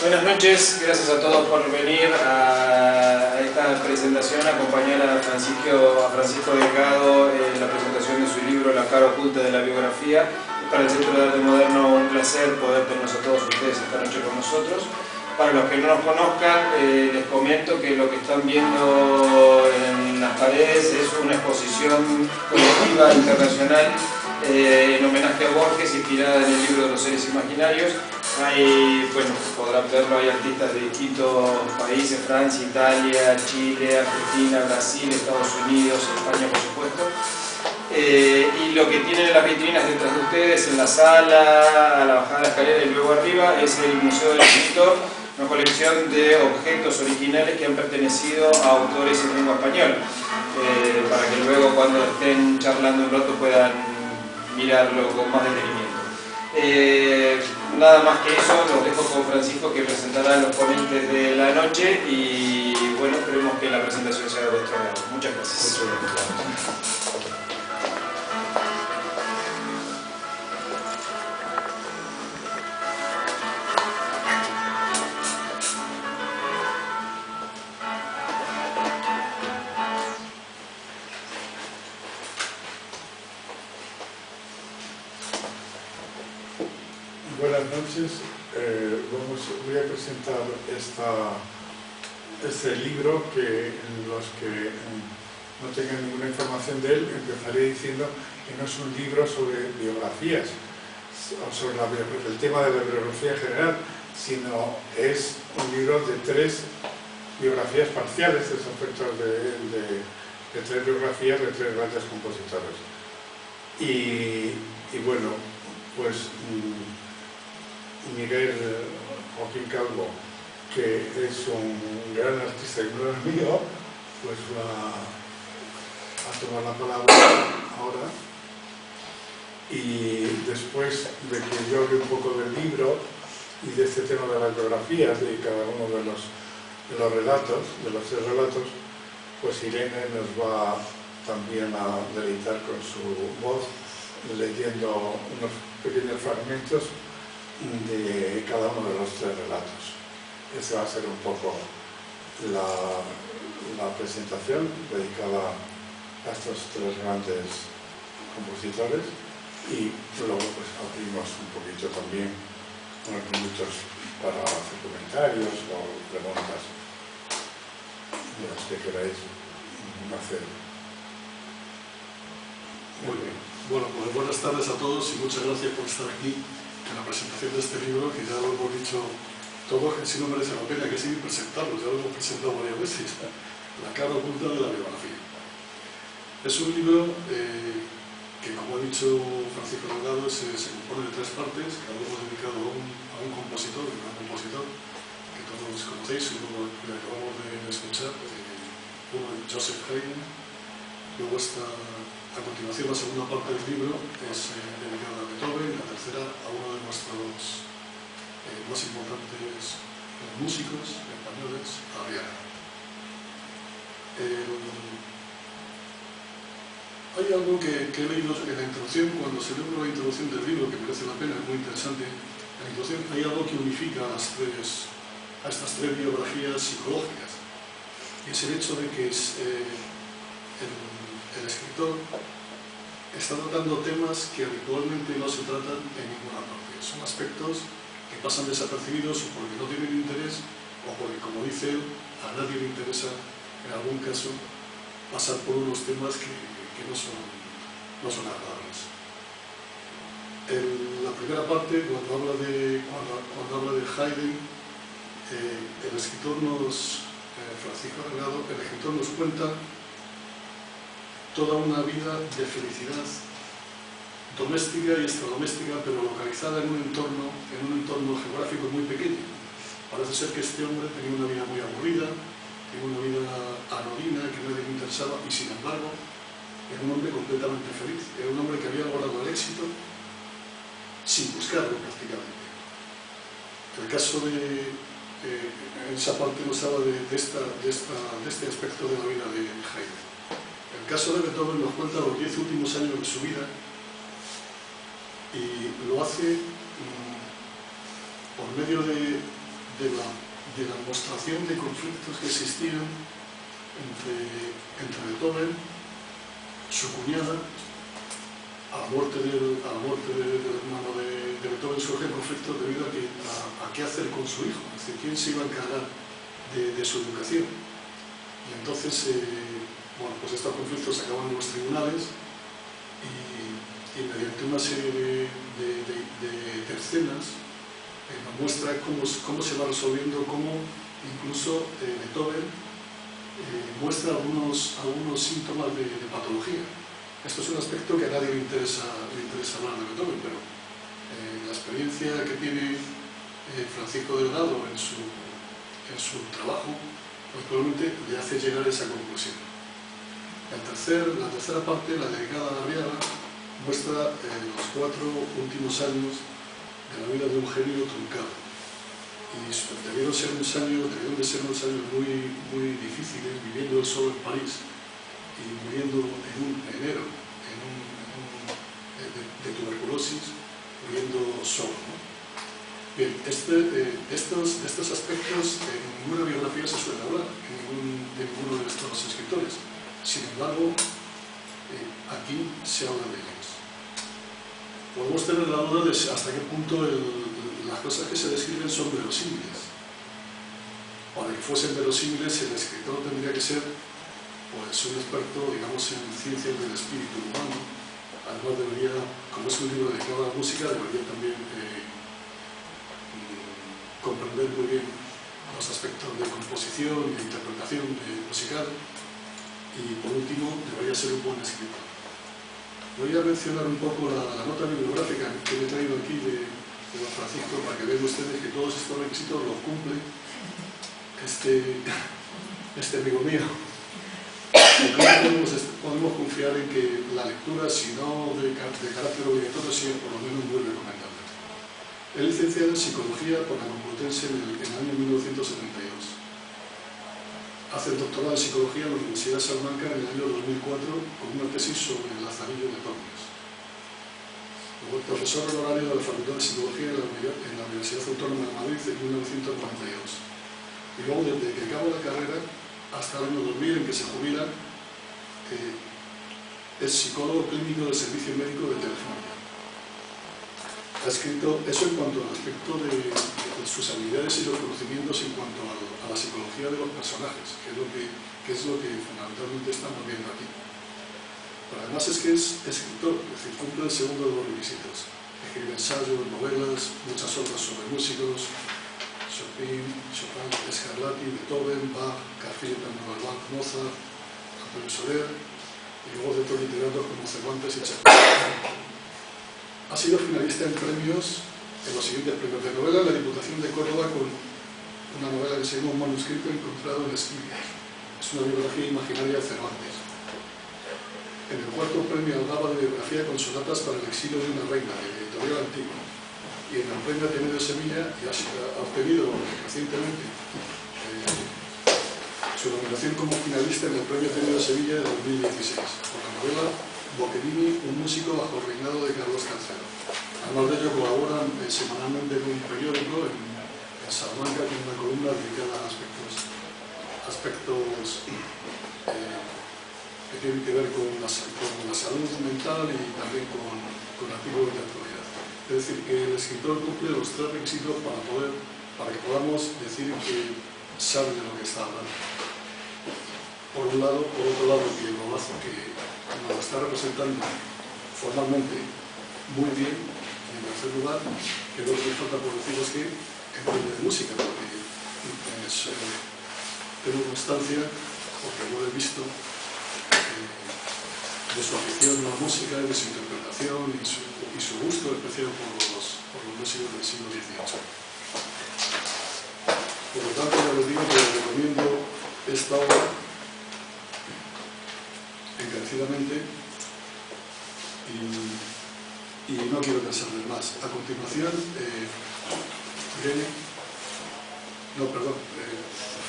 Buenas noches, gracias a todos por venir a esta presentación, acompañar a Francisco Delgado en la presentación de su libro La cara oculta de la biografía. Para el Centro de Arte Moderno un placer poder tenerlos a todos ustedes esta noche con nosotros. Para los que no nos conozcan, les comento que lo que están viendo en las paredes es una exposición colectiva internacional en homenaje a Borges, inspirada en el libro de los seres imaginarios. Hay, bueno, podrán verlo, hay artistas de distintos países: Francia, Italia, Chile, Argentina, Brasil, Estados Unidos, España, por supuesto. Y lo que tienen en las vitrinas detrás de ustedes, en la sala, a la bajada de la escalera y luego arriba, es el Museo del Escritor, una colección de objetos originales que han pertenecido a autores en lengua española, para que luego, cuando estén charlando un rato, puedan mirarlo con más detenimiento. Nada más que eso, los dejo con Francisco, que presentará a los ponentes de la noche, y bueno, esperemos que la presentación sea de vuestro agrado. Muchas gracias. Buenas noches, voy a presentar este libro, que los que no tengan ninguna información de él, empezaré diciendo que no es un libro sobre biografías, o sobre el tema de la biografía en general, sino es un libro de 3 biografías parciales, 3 aspectos de 3 biografías de 3 grandes compositores. Y bueno, pues Miguel Joaquín Calvo, que es un gran artista y un gran amigo, pues va a tomar la palabra ahora. Y después de que yo hable un poco del libro y de este tema de las biografías de cada uno de los relatos, de los 3 relatos, pues Irene nos va también a deleitar con su voz, leyendo unos pequeños fragmentos de cada uno de los 3 relatos. Esa va a ser un poco la presentación dedicada a estos 3 grandes compositores, y luego pues abrimos un poquito también unos minutos para hacer comentarios o preguntas de las que queráis hacer. Muy bien. Bueno, pues buenas tardes a todos y muchas gracias por estar aquí en la presentación de este libro, que ya lo hemos dicho todos, que sí no merece la pena que siga presentarlo, ya lo hemos presentado varias veces. La cara oculta de la biografía. Es un libro que, como ha dicho Francisco Delgado, se compone de 3 partes, cada uno dedicado a un compositor, un gran compositor, que todos conocéis, uno que acabamos de escuchar, uno de Joseph Haydn. Luego está, a continuación, la segunda parte del libro es dedicada a Beethoven, y la tercera a uno de nuestros más importantes músicos españoles, a Viana. Hay algo que he leído en la introducción, cuando se lee la introducción del libro, que merece la pena, es muy interesante. En la introducción hay algo que unifica a estas 3 biografías psicológicas, y es el hecho de que el escritor está tratando temas que habitualmente no se tratan en ninguna parte. Son aspectos que pasan desapercibidos, o porque no tienen interés, o porque, como dice él, a nadie le interesa, en algún caso, pasar por unos temas que no son agradables. En la primera parte, cuando habla de Haydn, el escritor Francisco Delgado, el escritor nos cuenta toda una vida de felicidad doméstica y extradoméstica, pero localizada en un entorno geográfico muy pequeño. Parece ser que este hombre tenía una vida muy aburrida, tenía una vida anodina, que nadie le interesaba, y sin embargo era un hombre completamente feliz. Era un hombre que había logrado el éxito sin buscarlo prácticamente. El caso en esa parte nos habla de este aspecto de la vida de Haydn. El caso de Beethoven nos cuenta los 10 últimos años de su vida, y lo hace por medio de de la demostración de conflictos que existían entre Beethoven, su cuñada. A la muerte del hermano de Beethoven surgen conflictos debido a qué hacer con su hijo, es decir, quién se iba a encargar de su educación. Y entonces, bueno, pues estos conflictos acaban en los tribunales y mediante una serie de escenas nos muestra cómo se va resolviendo, cómo incluso Beethoven muestra algunos síntomas de patología. Esto es un aspecto que a nadie le interesa hablar de Beethoven, pero la experiencia que tiene Francisco Delgado en su trabajo, pues probablemente le hace llegar a esa conclusión. La tercera parte, la dedicada a Arriaga, muestra los 4 últimos años de la vida de un genio truncado. Y debieron de ser unos años muy, muy difíciles, viviendo él solo en París y muriendo en enero de tuberculosis, muriendo solo, ¿no? Bien, estos aspectos en ninguna biografía se suele hablar, de ninguno de estos escritores. Sin embargo, aquí se habla de ellos. Podemos tener la duda de hasta qué punto las cosas que se describen son verosímiles. Para que fuesen verosímiles, el escritor tendría que ser pues, un experto, digamos, en ciencias del espíritu humano. Además debería, como es un libro dedicado a la música, debería también comprender muy bien los aspectos de composición y de interpretación musical. Y por último, debería ser un buen escritor. Voy a mencionar un poco la nota bibliográfica que me he traído aquí de don Francisco para que vean ustedes que todos estos requisitos los cumple este amigo mío. Y podemos confiar en que la lectura, si no de carácter obligatorio, sea por lo menos muy recomendable. Es licenciado en Psicología por la Complutense en el año 1972. Hace el doctorado en Psicología en la Universidad de Salamanca en el año 2004 con una tesis sobre el Lazarillo de Tormes. Luego, profesor honorario de la Facultad de Psicología en la Universidad Autónoma de Madrid en 1992. Y luego, desde que acaba la carrera hasta el año 2000 en que se jubila, es psicólogo clínico del Servicio Médico de Telefónica. Ha escrito eso en cuanto al aspecto de sus habilidades y los conocimientos en cuanto a la psicología de los personajes, que es lo que fundamentalmente estamos viendo aquí. Pero además es que es escritor, es decir, cumple el segundo de los requisitos. Escribe ensayos, novelas, muchas obras sobre músicos, Chopin, Scarlatti, Beethoven, Bach, García Bach, Mozart, Antonio Soler, y luego de otros literatos como Cervantes y Shakespeare. Ha sido finalista en premios, en los siguientes premios de novela, en la Diputación de Córdoba con una novela que se llama Un manuscrito encontrado en Esquivia. Es una biografía imaginaria de Cervantes. En el cuarto premio Algaba de biografía con sonatas para el exilio de una reina, de Editorial Antigua. Y en el premio Ateneo de Sevilla, y ha obtenido recientemente su nominación como finalista en el premio Ateneo de Sevilla de 2016, por la novela Boccherini, un músico bajo el reinado de Carlos III. Además de ello, colaboran semanalmente en un periódico en Salamanca con una columna dedicada a aspectos que tienen que ver con la salud mental y también con artículos de actualidad. Es decir, que el escritor cumple los 3 requisitos para que podamos decir que sabe de lo que está hablando. Por otro lado, que nos está representando formalmente muy bien. Y en tercer lugar, que lo que me falta por decir es que entiende de música, porque tengo constancia, porque lo he visto, de su afición a la música, de su interpretación y su gusto especial por los músicos del siglo XVIII. Por lo tanto, ya les digo que les recomiendo esta obra encarecidamente y no quiero pensarles más. A continuación,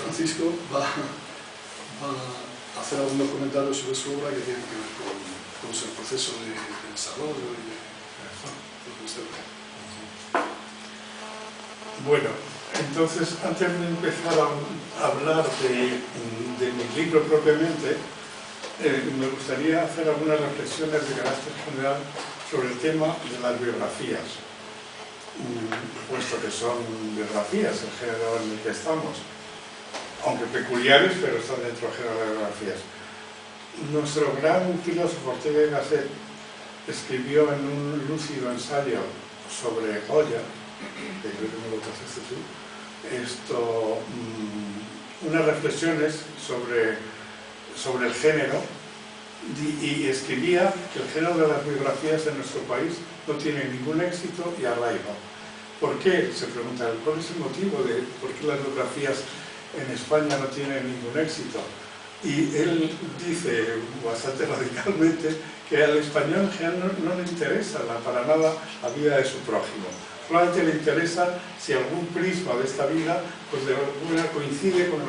Francisco va a hacer algunos comentarios sobre su obra que tienen que ver con su proceso de desarrollo y de lo que usted ve. Bueno, Entonces, antes de empezar a hablar de mi libro propiamente, me gustaría hacer algunas reflexiones de carácter general sobre el tema de las biografías, puesto que son biografías el género en el que estamos, aunque peculiares, pero están dentro del género de biografías. Nuestro gran filósofo Ortega y Gasset escribió en un lúcido ensayo sobre Goya, que creo que me lo trajiste tú, unas reflexiones sobre el género, y escribía que el género de las biografías en nuestro país no tiene ningún éxito y arraigo. ¿Por qué? Se pregunta, ¿cuál es el motivo de por qué las biografías en España no tienen ningún éxito? Y él dice bastante radicalmente que al español en general no le interesa para nada la vida de su prójimo. Solamente le interesa si algún prisma de esta vida pues de alguna manera coincide con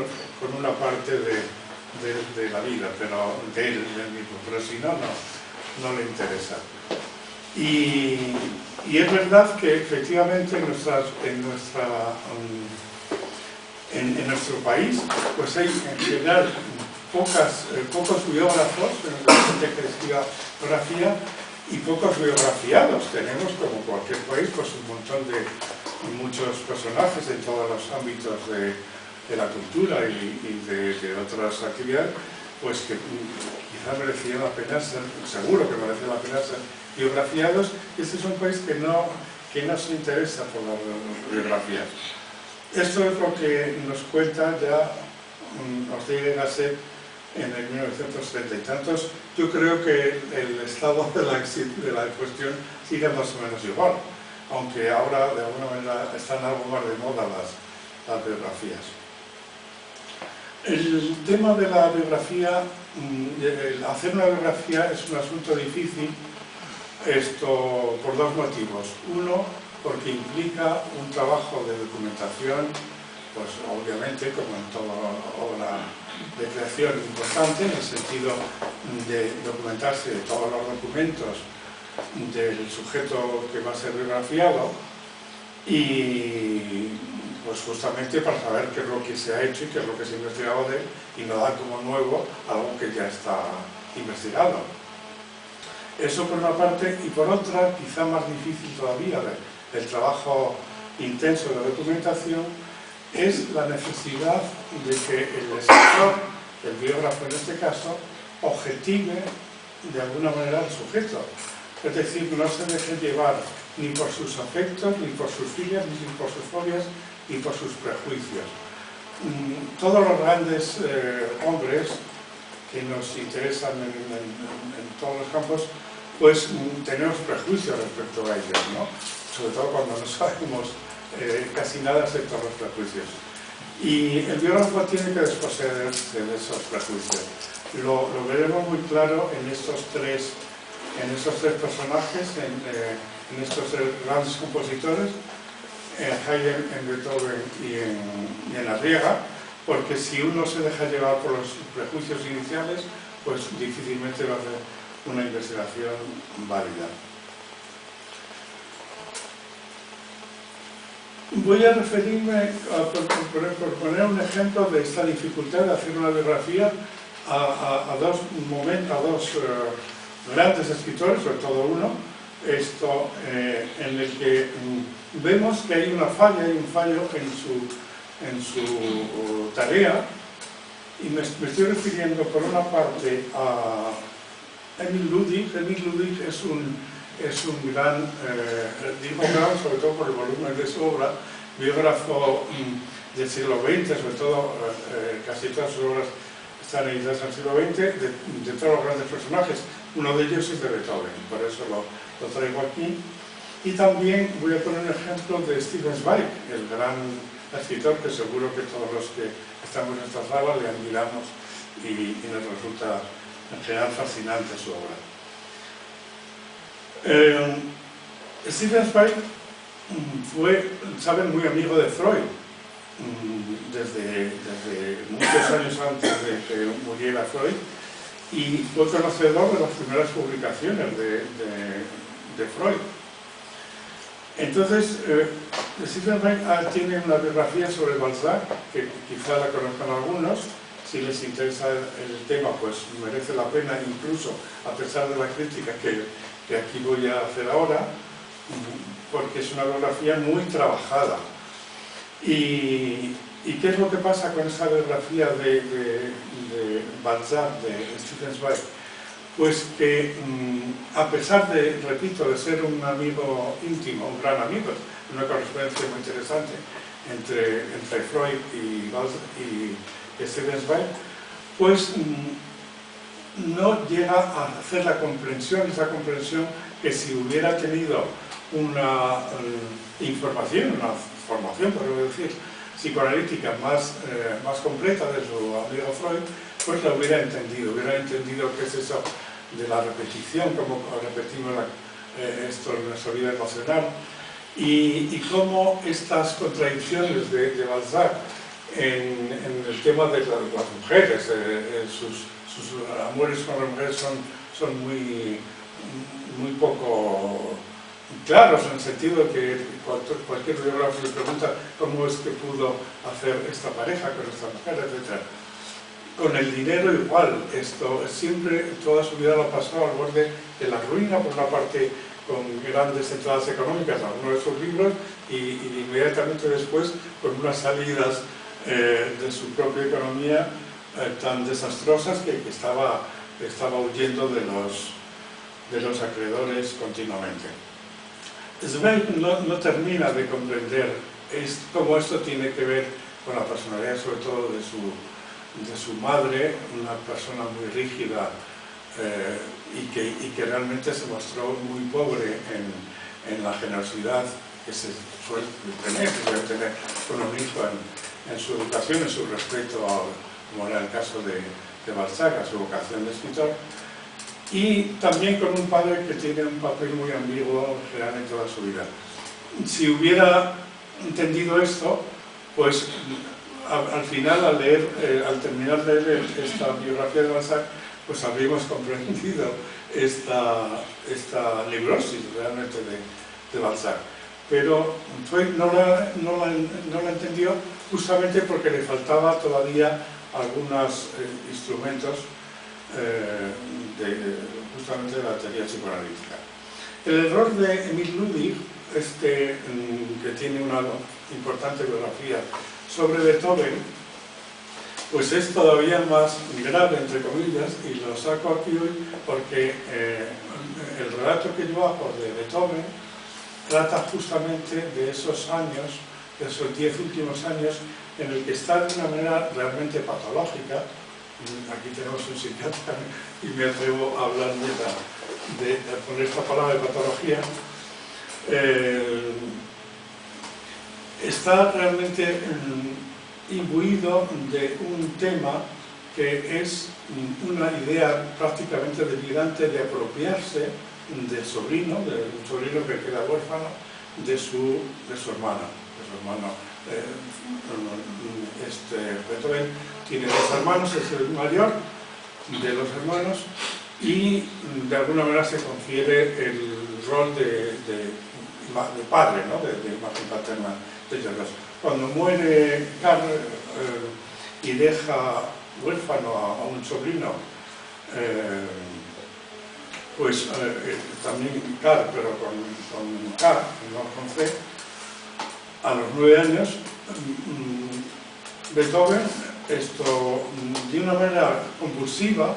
una parte de la vida, pero de él mismo, pero si no, no le interesa. Y es verdad que efectivamente en nuestro país pues hay en general pocos biógrafos, gente que escriba biografía, y pocos biografiados. Tenemos, como cualquier país, pues un montón de muchos personajes en todos los ámbitos de la cultura y de otras actividades, pues que quizás merecían la pena ser, seguro que merecían la pena ser biografiados. Este es un país que no se interesa por las biografías. Esto es lo que nos cuenta ya Ortega y Gasset en el 1930 y tantos. Yo creo que el estado de la cuestión sigue más o menos igual, aunque ahora de alguna manera están algo más de moda las biografías. El tema de la biografía, hacer una biografía es un asunto difícil, por dos motivos. Uno, porque implica un trabajo de documentación, pues obviamente, como en toda obra de creación, importante, en el sentido de documentarse de todos los documentos del sujeto que va a ser biografiado, y pues justamente para saber qué es lo que se ha hecho y qué es lo que se ha investigado de él, y no dar como nuevo algo que ya está investigado. Eso por una parte, y por otra, quizá más difícil todavía, del trabajo intenso de documentación, es la necesidad de que el escritor, el biógrafo en este caso, objetive de alguna manera al sujeto. Es decir, no se deje llevar ni por sus afectos, ni por sus filias, ni por sus fobias, ni por sus prejuicios. Todos los grandes hombres que nos interesan en todos los campos, pues tenemos prejuicios respecto a ellos, ¿no? Sobre todo cuando no sabemos casi nada excepto los prejuicios. Y el biógrafo tiene que desposeerse de esos prejuicios. Lo veremos muy claro en estos tres personajes, en estos tres grandes compositores, en Haydn, en Beethoven y en Arriaga, porque si uno se deja llevar por los prejuicios iniciales, pues difícilmente va a hacer una investigación válida. Voy a referirme, por poner un ejemplo de esta dificultad de hacer una biografía, a dos grandes escritores, sobre todo uno, en el que vemos que hay un fallo en su tarea, y me estoy refiriendo por una parte a Emil Ludig. Emil Ludig es un gran, digo gran sobre todo por el volumen de su obra, biógrafo del siglo XX, sobre todo casi todas sus obras están editadas en el siglo XX, de todos los grandes personajes. Uno de ellos es de Beethoven, por eso lo traigo aquí. Y también voy a poner un ejemplo de Stefan Zweig, el gran escritor que seguro que todos los que estamos en esta sala le admiramos y nos resulta en general fascinante su obra. Stefan Zweig fue, saben, muy amigo de Freud, desde muchos años antes de que muriera Freud, y fue conocedor de las primeras publicaciones de Freud. Entonces, Stevensville tiene una biografía sobre Balzac, que quizá la conozcan algunos. Si les interesa el tema, pues merece la pena, incluso a pesar de la crítica que aquí voy a hacer ahora, porque es una biografía muy trabajada. ¿Y qué es lo que pasa con esa biografía de Balzac, de Stevensville? Pues que a pesar de, repito, de ser un amigo íntimo, un gran amigo, una correspondencia muy interesante entre Freud y Stevensville, pues no llega a hacer la comprensión, esa comprensión que si hubiera tenido una información, una formación, podemos decir, psicoanalítica más completa de su amigo Freud, pues la hubiera entendido qué es eso de la repetición, cómo repetimos esto en nuestra vida emocional, y cómo estas contradicciones de Balzac en el tema de las mujeres, sus amores con las mujeres son muy poco claros, en el sentido de que cualquier biógrafo le pregunta cómo es que pudo hacer esta pareja con esta mujer, etc. Con el dinero igual, esto siempre, toda su vida lo pasó al borde de la ruina, por una parte con grandes entradas económicas a uno de sus libros y inmediatamente después con unas salidas de su propia economía tan desastrosas que estaba huyendo de los acreedores continuamente. Zweig no termina de comprender cómo esto tiene que ver con la personalidad, sobre todo de su madre, una persona muy rígida y que realmente se mostró muy pobre en la generosidad que se suele tener con un hijo en su educación, en su respeto, como era el caso de Balzac, a su vocación de escritor, y también con un padre que tiene un papel muy ambiguo en general en toda su vida. Si hubiera entendido esto, pues al final, al terminar de leer esta biografía de Balzac, pues habríamos comprendido esta librosis realmente de Balzac. Pero Freud no la entendió justamente porque le faltaba todavía algunos instrumentos justamente de la teoría psicoanalítica. El error de Emil Ludig, que tiene una importante biografía sobre Beethoven, pues es todavía más grave, entre comillas, y lo saco aquí hoy porque el relato que yo hago de Beethoven trata justamente de esos años, de esos 10 últimos años, en el que está de una manera realmente patológica. Aquí tenemos un psiquiatra y me atrevo a hablar de poner esta palabra de patología. Está realmente imbuido de un tema que es una idea prácticamente delirante de apropiarse del sobrino, de un sobrino que queda huérfano, de su hermano. Beethoven tiene 2 hermanos, es el mayor de los hermanos, y de alguna manera se confiere el rol de padre, ¿no? de imagen paterna de ellos dos. Cuando muere Karl y deja huérfano a un sobrino, pues también Karl, pero con K, no con C, a los 9 años, Beethoven, de una manera compulsiva,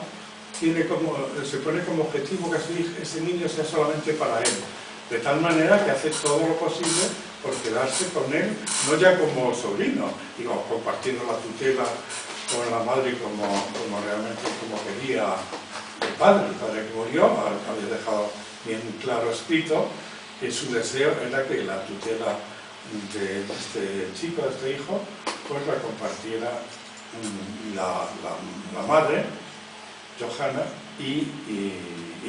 se pone como objetivo que ese niño sea solamente para él, de tal manera que hace todo lo posible por quedarse con él, no ya como sobrino, digo, compartiendo la tutela con la madre como realmente como quería el padre que murió, había dejado bien claro escrito que su deseo era que la tutela de este chico, de este hijo, pues la compartiera la madre, Johanna, y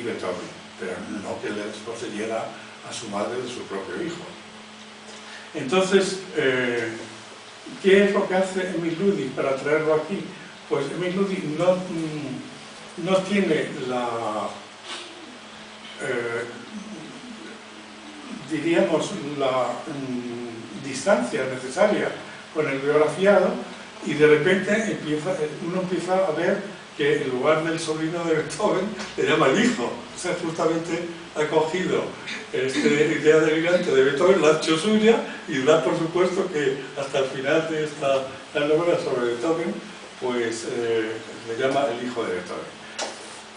Beethoven, pero no que le poseyera a su madre de su propio hijo. Entonces, ¿qué es lo que hace Emil Ludig para traerlo aquí? Pues Emil Ludig no tiene distancia necesaria con el biografiado, y de repente uno empieza a ver que en lugar del sobrino de Beethoven le llama el hijo. O sea, justamente ha cogido esta idea delirante de Beethoven, la ha hecho suya, y da por supuesto que hasta el final de esta novela sobre Beethoven, pues le llama el hijo de Beethoven.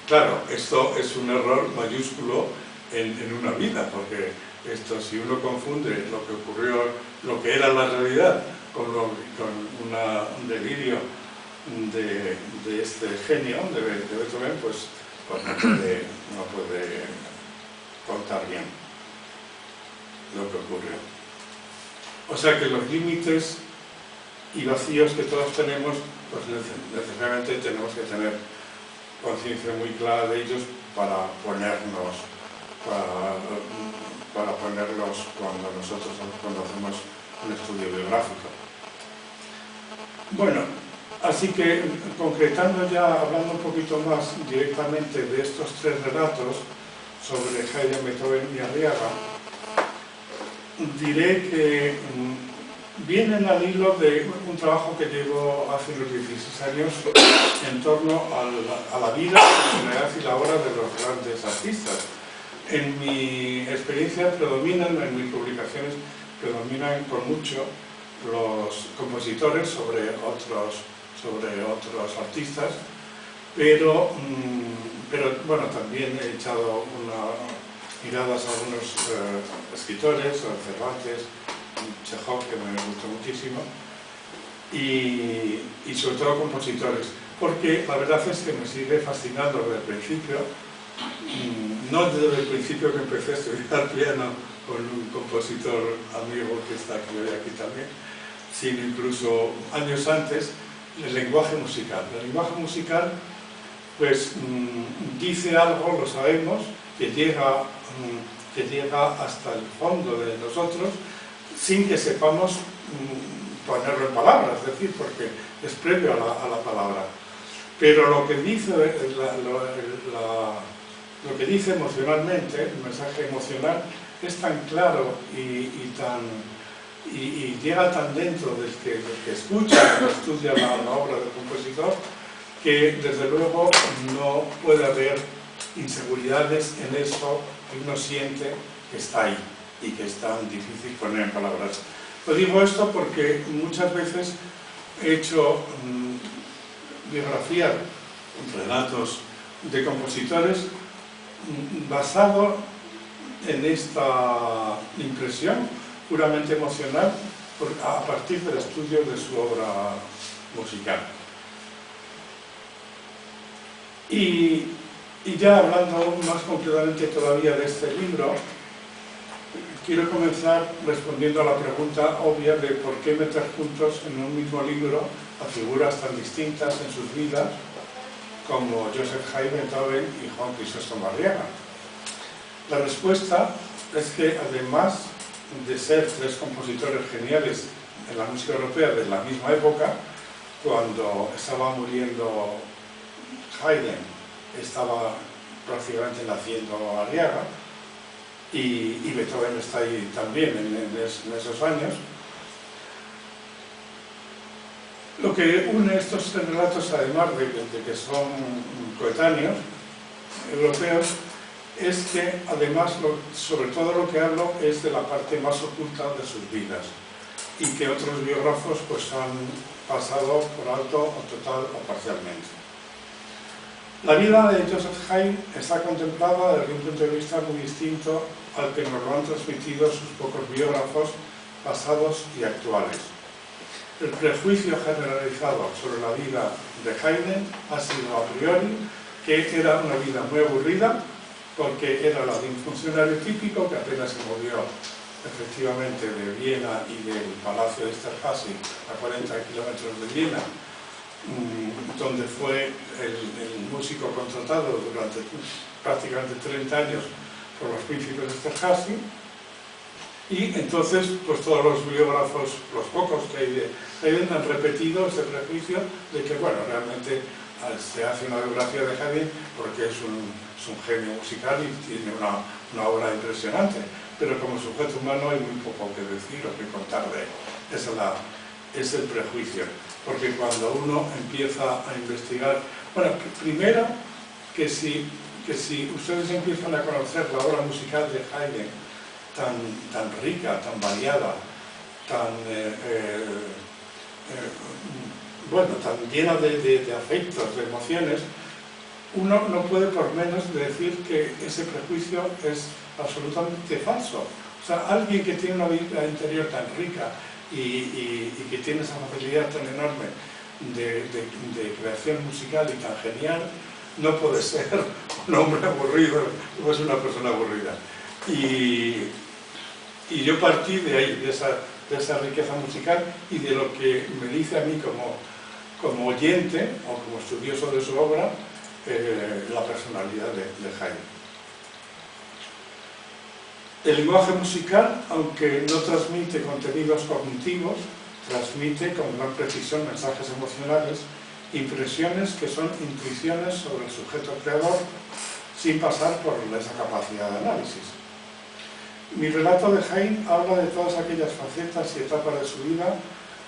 Claro, esto es un error mayúsculo en una vida, porque esto, si uno confunde lo que ocurrió, lo que era la realidad, con un delirio de este genio de Beethoven, pues no puede contar bien lo que ocurrió. O sea que los límites y vacíos que todos tenemos, pues necesariamente tenemos que tener conciencia muy clara de ellos para ponerlos cuando hacemos un estudio biográfico. Bueno, así que concretando ya, hablando un poquito más directamente de estos tres relatos sobre Haydn, Beethoven y Arriaga, diré que vienen al hilo de un trabajo que llevo hace unos 16 años en torno a la vida, la edad y la obra de los grandes artistas. En mi experiencia en mis publicaciones predominan con mucho los compositores sobre otros artistas, pero bueno, también he echado miradas a algunos escritores, Cervantes, Chekhov, que me gustó muchísimo, y sobre todo compositores, porque la verdad es que me sigue fascinando desde el principio, no desde el principio que empecé a estudiar piano con un compositor amigo que está aquí también, sino incluso años antes, el lenguaje musical. El lenguaje musical, pues, dice algo, lo sabemos, que llega hasta el fondo de nosotros, sin que sepamos ponerlo en palabras, es decir, porque es previo a la palabra. Pero lo que dice, lo que dice emocionalmente, el mensaje emocional, es tan claro y llega tan dentro del que escucha, que estudia la obra del compositor, que desde luego no puede haber inseguridades en eso que uno siente que está ahí y que es tan difícil poner en palabras. Lo digo esto porque muchas veces he hecho biografías, relatos de compositores basado en esta impresión puramente emocional a partir del estudio de su obra musical. Y ya hablando más concretamente todavía de este libro, quiero comenzar respondiendo a la pregunta obvia de por qué meter juntos en un mismo libro a figuras tan distintas en sus vidas como Joseph Haydn, Beethoven y Juan Crisóstomo Arriaga. La respuesta es que además de ser tres compositores geniales en la música europea de la misma época, cuando estaba muriendo Haydn, estaba prácticamente naciendo Arriaga, y Beethoven está ahí también en esos años. Lo que une estos tres relatos, además de que son coetáneos europeos, es que además sobre todo lo que hablo es de la parte más oculta de sus vidas y que otros biógrafos pues han pasado por alto o total o parcialmente. La vida de Joseph Haydn está contemplada desde un punto de vista muy distinto al que nos lo han transmitido sus pocos biógrafos pasados y actuales. El prejuicio generalizado sobre la vida de Haydn ha sido a priori que era una vida muy aburrida, porque era la de un funcionario típico que apenas se movió efectivamente de Viena y del Palacio de Esterházy a 40 kilómetros de Viena, donde fue el músico contratado durante prácticamente 30 años por los príncipes de Esterházy, y entonces pues todos los biógrafos, los pocos que hay de Haydn, han repetido ese prejuicio de que bueno, realmente se hace una biografía de Haydn porque es un genio musical y tiene una obra impresionante, pero como sujeto humano hay muy poco que decir o que contar de él. Es el prejuicio, porque cuando uno empieza a investigar, bueno, primero que si ustedes empiezan a conocer la obra musical de Haydn, tan rica, tan variada, tan llena de afectos, de emociones, uno no puede por menos decir que ese prejuicio es absolutamente falso. O sea, alguien que tiene una vida interior tan rica y que tiene esa facilidad tan enorme de creación musical y tan genial, no puede ser un hombre aburrido, no es una persona aburrida. Y yo partí de ahí, de esa riqueza musical y de lo que me dice a mí como oyente o como estudioso de su obra, la personalidad de Haydn. El lenguaje musical, aunque no transmite contenidos cognitivos, transmite con gran precisión mensajes emocionales, impresiones que son intuiciones sobre el sujeto creador, sin pasar por esa capacidad de análisis. Mi relato de Haydn habla de todas aquellas facetas y etapas de su vida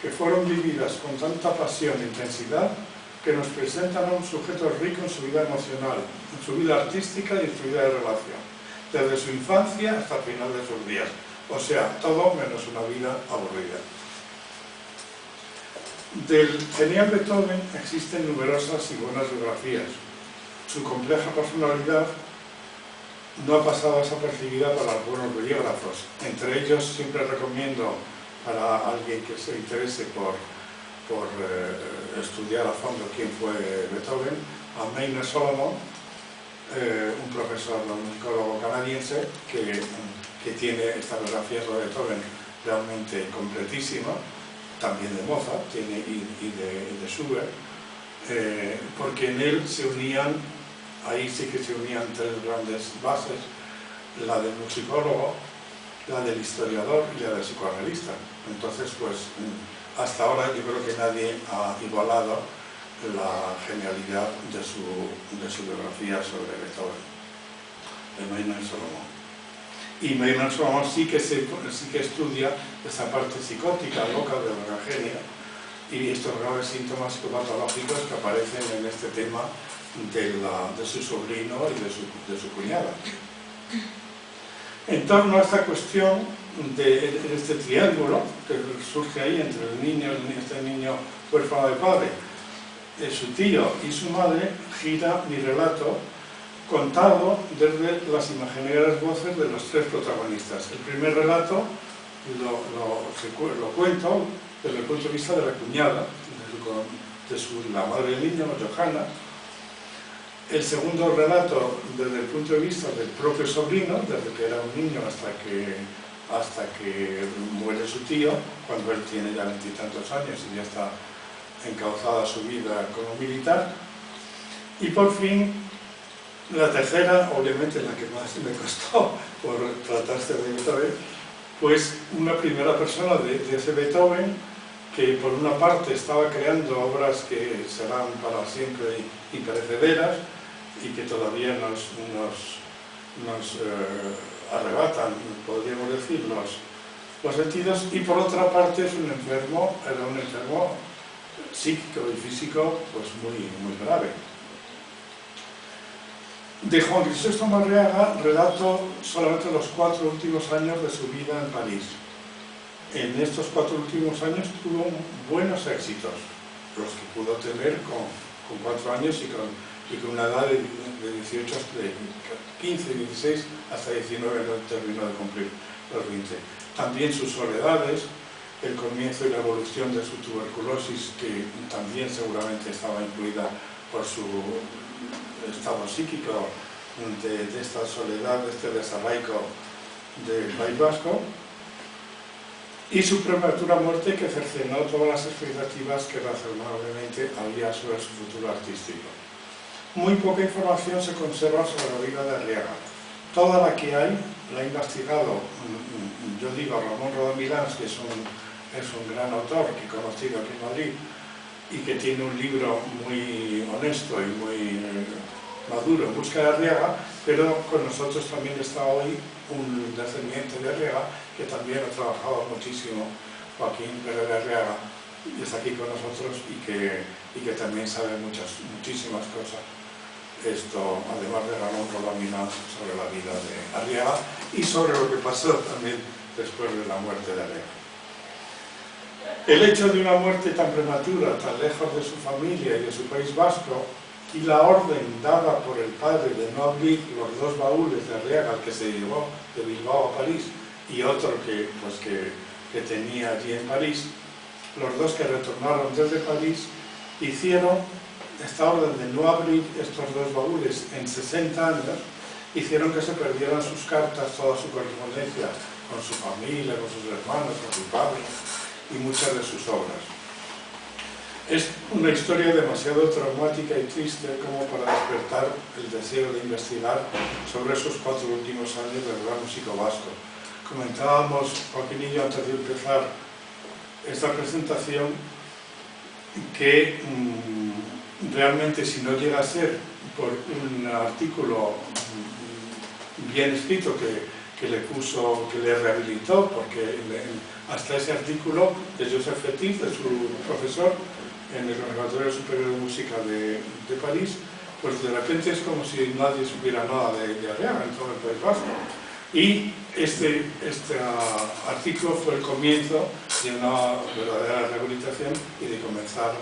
que fueron vividas con tanta pasión e intensidad que nos presentan a un sujeto rico en su vida emocional, en su vida artística y en su vida de relación, desde su infancia hasta el final de sus días. O sea, todo menos una vida aburrida. Del genial Beethoven existen numerosas y buenas biografías. Su compleja personalidad no ha pasado desapercibida para algunos biógrafos. Entre ellos siempre recomiendo para alguien que se interese por estudiar a fondo quién fue Beethoven, a Maynard Solomon, un profesor, un musicólogo canadiense que tiene esta biografía sobre Beethoven realmente completísima, también de Mozart y de Schubert, porque en él se unían, ahí sí que se unían tres grandes bases, la del musicólogo, la del historiador y la del psicoanalista. Entonces, pues, hasta ahora yo creo que nadie ha igualado la genialidad de su biografía sobre Beethoven, de Maynard Solomon. Y Maynard Solomon sí que estudia esa parte psicótica, loca de la genia y estos graves síntomas psicopatológicos que aparecen en este tema de su sobrino y de su cuñada. En torno a esta cuestión de este triángulo que surge ahí entre este niño huérfano de padre, su tío y su madre, gira mi relato contado desde las imaginarias voces de los tres protagonistas. El primer relato lo cuento desde el punto de vista de la cuñada, la madre del niño, Johanna. El segundo relato desde el punto de vista del propio sobrino, desde que era un niño hasta que muere su tío, cuando él tiene ya 20 y tantos años y ya está encauzada su vida como militar. Y por fin, la tercera, obviamente la que más me costó por tratarse de Beethoven, pues una primera persona de ese Beethoven que por una parte estaba creando obras que serán para siempre imperecederas y que todavía nos arrebatan, podríamos decir, los sentidos, y por otra parte era un enfermo psíquico y físico pues muy grave. De Juan Crisóstomo Arriaga relato solamente los 4 últimos años de su vida en París. En estos 4 últimos años tuvo buenos éxitos, los que pudo tener con 4 años y con una edad de 18, de 15, 16 hasta 19, no terminó de cumplir los 20. También sus soledades, el comienzo y la evolución de su tuberculosis, que también seguramente estaba incluida por su estado psíquico de esta soledad, de este desarraigo del País Vasco, y su prematura muerte que cercenó todas las expectativas que razonablemente había sobre su futuro artístico. Muy poca información se conserva sobre la vida de Arriaga. Toda la que hay la ha investigado, yo digo, Ramón Rodamilans, que es un gran autor que he conocido aquí en Madrid y que tiene un libro muy honesto y Maduro en busca de Arriaga, pero con nosotros también está hoy un descendiente de Arriaga que también ha trabajado muchísimo, Joaquín Pérez de Arriaga, y está aquí con nosotros y que también sabe muchísimas cosas. Esto, además de Ramón Rodamina, sobre la vida de Arriaga y sobre lo que pasó también después de la muerte de Arriaga. El hecho de una muerte tan prematura, tan lejos de su familia y de su País Vasco, y la orden dada por el padre de no abrir los dos baúles de Arriaga, el que se llevó de Bilbao a París y otro que tenía allí en París, los dos que retornaron desde París hicieron esta orden de no abrir estos dos baúles en 60 años, hicieron que se perdieran sus cartas, toda su correspondencia con su familia, con sus hermanos, con su padre y muchas de sus obras. Es una historia demasiado traumática y triste como para despertar el deseo de investigar sobre esos 4 últimos años del gran músico vasco. Comentábamos, Joaquín y yo, antes de empezar esta presentación, que realmente si no llega a ser por un artículo bien escrito que le rehabilitó, porque hasta ese artículo de Joseph Fetis, de su profesor en el Conservatorio Superior de Música de París, pues de repente es como si nadie supiera nada de Arriaga en todo el País Vasco. Y este artículo fue el comienzo de una verdadera rehabilitación y de comenzar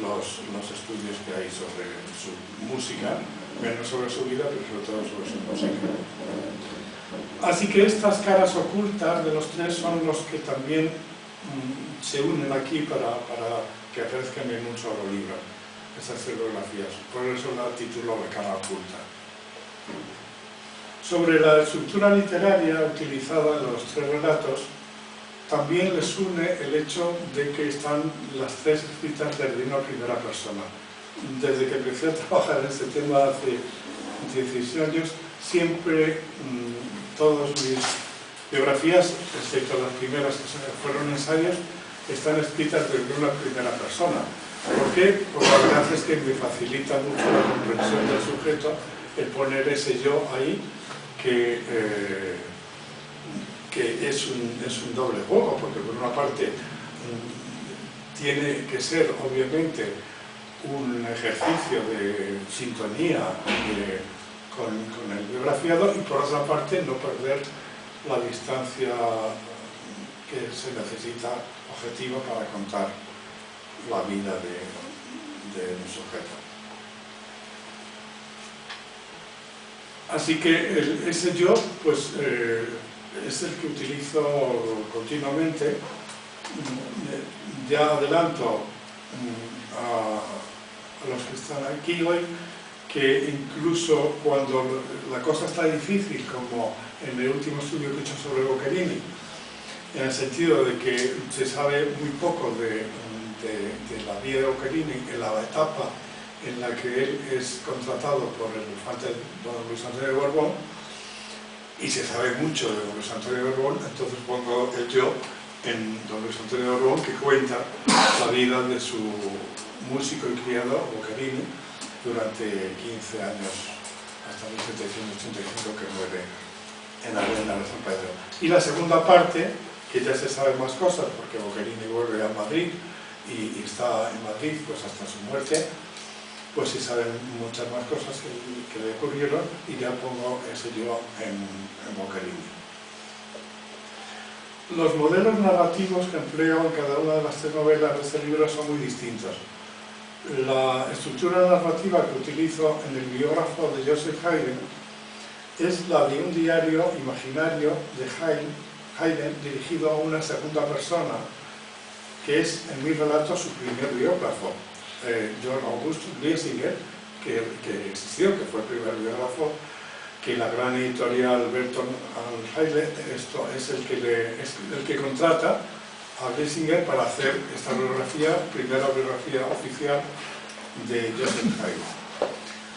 los estudios que hay sobre su música, menos sobre su vida, pero sobre todo sobre su música. Así que estas caras ocultas de los tres son los que también se unen aquí para que aparezcan en un solo libro, estas biografías. Por eso la titulo de Cara Oculta. Sobre la estructura literaria utilizada en los 3 relatos, también les une el hecho de que están las 3 escritas desde una primera persona. Desde que empecé a trabajar en este tema hace 16 años, siempre todas mis biografías, excepto las primeras que fueron ensayos, están escritas desde una primera persona. ¿Por qué? Pues la verdad es que me facilita mucho la comprensión del sujeto el poner ese yo ahí, que es un doble juego, porque por una parte tiene que ser obviamente un ejercicio de sintonía con el biografiado y por otra parte no perder la distancia que se necesita objetiva para contar la vida de un sujeto. Así que ese yo pues, es el que utilizo continuamente. Ya adelanto a los que están aquí hoy que incluso cuando la cosa está difícil, como en el último estudio que he hecho sobre Boccherini, en el sentido de que se sabe muy poco de la vida de Boccherini en la etapa en la que él es contratado por el infante don Luis Antonio de Borbón, y se sabe mucho de don Luis Antonio de Borbón, entonces pongo el yo en don Luis Antonio de Borbón, que cuenta la vida de su músico y criado Boccherini durante 15 años, hasta 1785, que muere en la Arena de San Pedro. Y la segunda parte, que ya se sabe más cosas, porque Boccherini vuelve a Madrid y está en Madrid pues hasta su muerte, pues se saben muchas más cosas que le ocurrieron, y ya pongo ese yo en Boccherini. Los modelos narrativos que empleo en cada una de las 3 novelas de este libro son muy distintos. La estructura narrativa que utilizo en el biógrafo de Joseph Haydn es la de un diario imaginario de Haydn dirigido a una segunda persona, que es en mi relato su primer biógrafo, John August Glessinger, que existió, que fue el primer biógrafo, que la gran editorial Burton & Hallett es el que contrata a Glessinger para hacer esta biografía, primera biografía oficial de Joseph Haydn.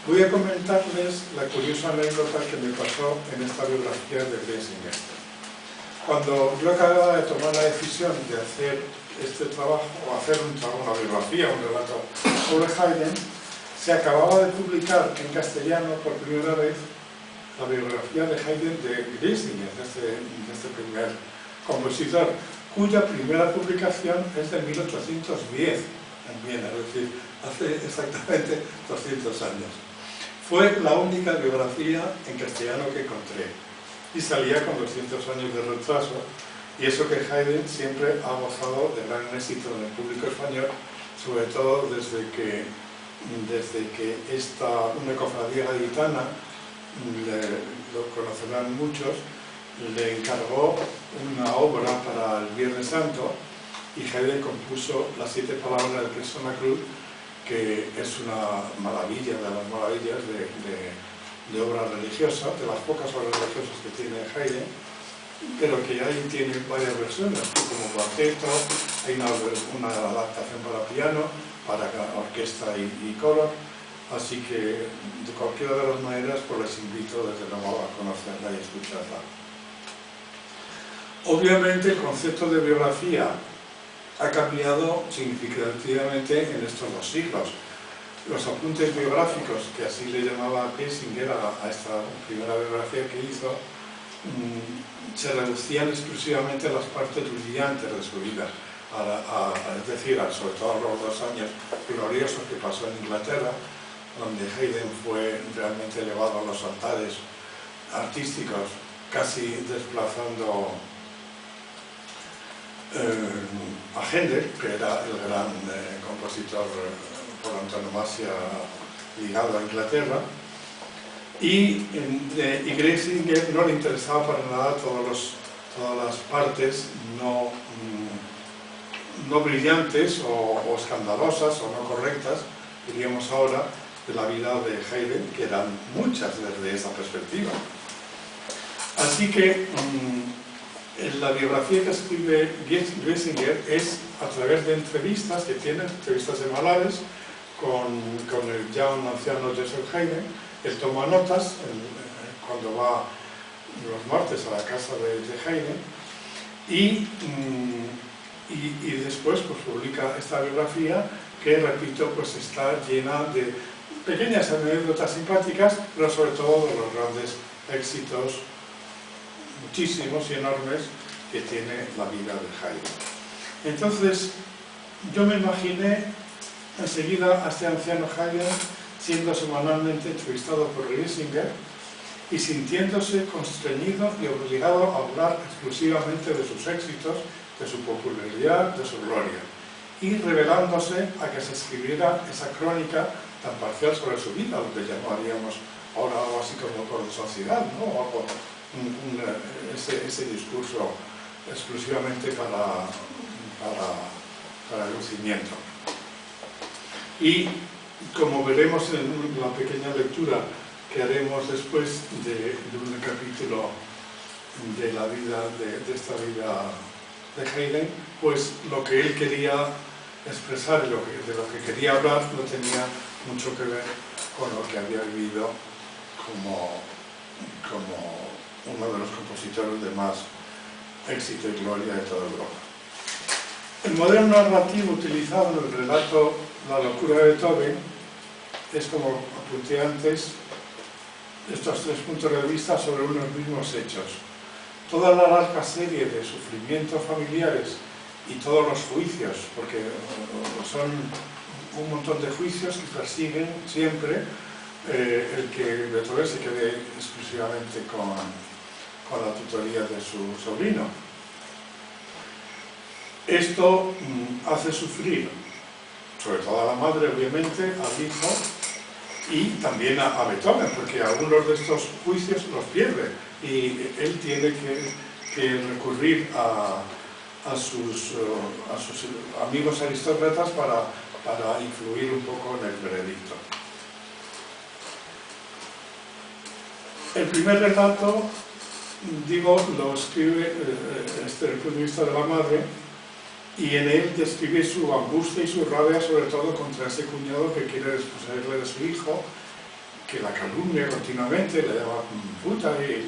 Voy a comentarles la curiosa anécdota que me pasó en esta biografía de Glessinger. Cuando yo acababa de tomar la decisión de hacer este trabajo, o hacer una biografía, un relato sobre Haydn, Se acababa de publicar en castellano por primera vez la biografía de Haydn de Griesinger, de este primer compositor, cuya primera publicación es de 1810 en Viena, es decir, hace exactamente 200 años. Fue la única biografía en castellano que encontré y salía con 200 años de retraso, y eso que Haydn siempre ha gozado de gran éxito en el público español, sobre todo desde que una cofradía gaditana, lo conocerán muchos, le encargó una obra para el Viernes Santo, y Haydn compuso las 7 palabras de Cristo en la cruz, que es una maravilla de las maravillas de obra religiosa, de las pocas obras religiosas que tiene Haydn, pero que ahí tiene varias versiones, como cuarteto, hay una adaptación para piano, para orquesta y coro, así que de cualquiera de las maneras pues les invito desde luego a conocerla y escucharla. Obviamente el concepto de biografía ha cambiado significativamente en estos 2 siglos. Los apuntes biográficos, que así le llamaba Griesinger a esta primera biografía que hizo, se reducían exclusivamente a las partes brillantes de su vida, es decir, sobre todo a los 2 años gloriosos que pasó en Inglaterra, donde Haydn fue realmente elevado a los altares artísticos, casi desplazando a Händel, que era el gran compositor por antonomasia ligado a Inglaterra, y Griesinger no le interesaba para nada todas las partes no brillantes o escandalosas o no correctas, diríamos ahora, de la vida de Haydn, que eran muchas desde esa perspectiva. Así que la biografía que escribe Griesinger es a través de entrevistas que tiene, entrevistas semanales con el ya un anciano Joseph Haydn. Él toma notas cuando va los martes a la casa de Haydn y después pues, publica esta biografía que, repito, pues está llena de pequeñas anécdotas simpáticas, pero sobre todo de los grandes éxitos, muchísimos y enormes, que tiene la vida de Haydn. Entonces, yo me imaginé enseguida a este anciano Haydn siendo semanalmente entrevistado por Griesinger y sintiéndose constreñido y obligado a hablar exclusivamente de sus éxitos, de su popularidad, de su gloria, y revelándose a que se escribiera esa crónica tan parcial sobre su vida, lo que llamaríamos ahora algo así como por sociedad, ¿no? O algo, ese discurso exclusivamente para el lucimiento. Y como veremos en la pequeña lectura que haremos después de un capítulo de la vida, de esta vida de Haydn, pues lo que él quería expresar, de lo que quería hablar, no tenía mucho que ver con lo que había vivido como uno de los compositores de más éxito y gloria de toda Europa. El modelo narrativo utilizado en el relato La locura de Beethoven es, como apunté antes, estos 3 puntos de vista sobre unos mismos hechos. Toda la larga serie de sufrimientos familiares y todos los juicios, porque son un montón de juicios que persiguen siempre el que Beethoven se quede exclusivamente con la tutoría de su sobrino. Esto hace sufrir, sobre todo a la madre, obviamente, al hijo, y también a Beethoven, porque algunos de estos juicios los pierde y él tiene que recurrir a sus amigos aristócratas para influir un poco en el veredicto. El primer relato, digo, lo escribe desde el punto de vista de la madre, y en él describe su angustia y su rabia, sobre todo contra ese cuñado que quiere desposeerle de su hijo, que la calumnia continuamente, le llama puta y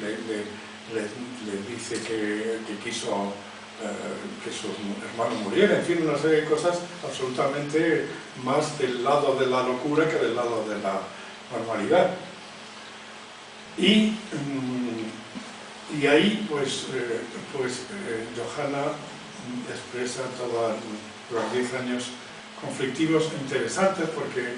le dice que quiso que su hermano muriera, en fin, una serie de cosas absolutamente más del lado de la locura que del lado de la normalidad. Y ahí, Johanna expresa todos los 10 años conflictivos interesantes, porque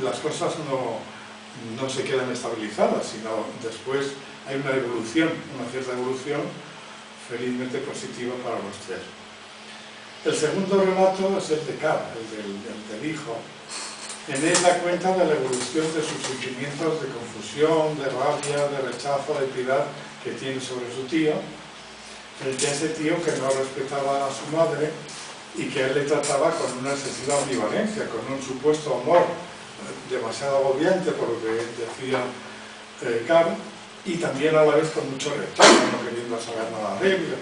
las cosas no se quedan estabilizadas, sino después hay una evolución, una cierta evolución felizmente positiva para los tres. El segundo relato es el de Karl, el del hijo. En él da cuenta de la evolución de sus sentimientos de confusión, de rabia, de rechazo, de piedad que tiene sobre su tío, frente a ese tío que no respetaba a su madre y que él le trataba con una excesiva ambivalencia, con un supuesto amor demasiado agobiante, por lo que decía Karl, y también a la vez con mucho rechazo, no queriendo saber nada de él,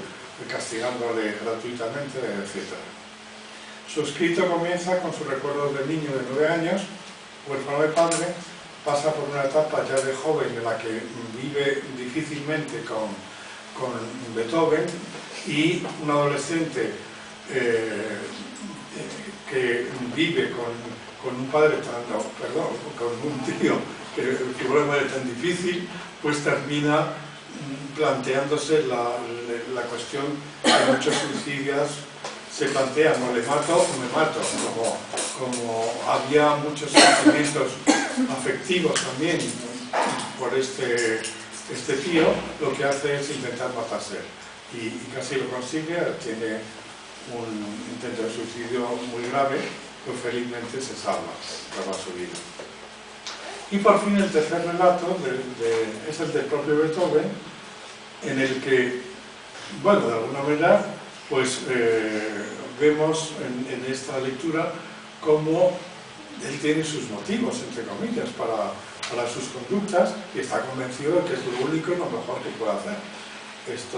castigándole gratuitamente, etc. Su escrito comienza con sus recuerdos de niño de 9 años, huérfano de padre, pasa por una etapa ya de joven en la que vive difícilmente con Beethoven, y un adolescente que vive con un padre con un tío que figura tan difícil, pues termina planteándose la cuestión que muchos suicidas se plantean: o le mato o me mato. Como había muchos sentimientos afectivos también por este tío, lo que hace es intentar matarse, y casi lo consigue. Tiene un intento de suicidio muy grave, pero felizmente se salva su vida. Y por fin el tercer relato es el del propio Beethoven, en el que, bueno, de alguna manera, pues vemos en esta lectura cómo él tiene sus motivos, entre comillas, para sus conductas, y está convencido de que es lo único y lo mejor que puede hacer.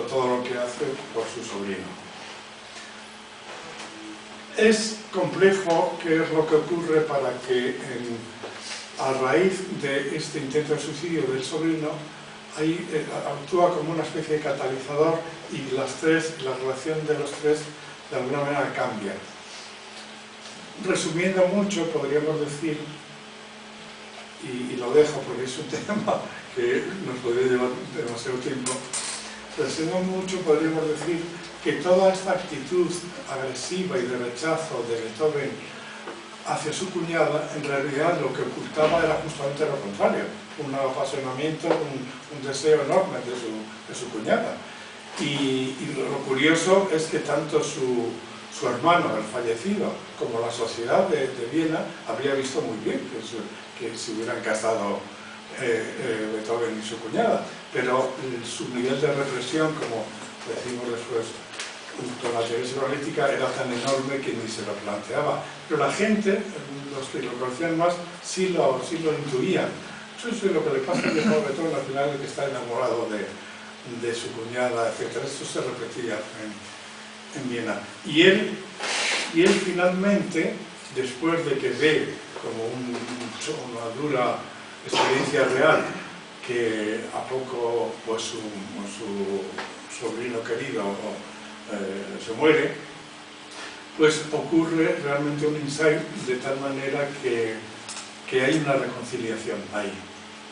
Todo lo que hace por su sobrino. Es complejo qué es lo que ocurre para que, a raíz de este intento de suicidio del sobrino, actúa como una especie de catalizador, y la relación de los tres de alguna manera cambia. Resumiendo mucho, podríamos decir, y lo dejo porque es un tema que nos podría llevar demasiado tiempo, resumiendo mucho, podríamos decir que toda esta actitud agresiva y de rechazo de Beethoven hacia su cuñada, en realidad lo que ocultaba era justamente lo contrario: un apasionamiento, un deseo enorme de su cuñada. Y lo curioso es que tanto su hermano, el fallecido, como la sociedad de Viena habría visto muy bien que se hubieran casado Beethoven y su cuñada, pero su nivel de represión, como decimos después con la teoría psicoanalítica, era tan enorme que ni se lo planteaba. Pero la gente, los que lo conocían más, sí lo intuían. Eso es lo que le pasa a Beethoven al final, el que está enamorado de su cuñada, etc. Esto se repetía en Viena. Y él finalmente, después de que ve como una dura experiencia real, que a poco pues su sobrino querido se muere, pues ocurre realmente un insight de tal manera que hay una reconciliación ahí,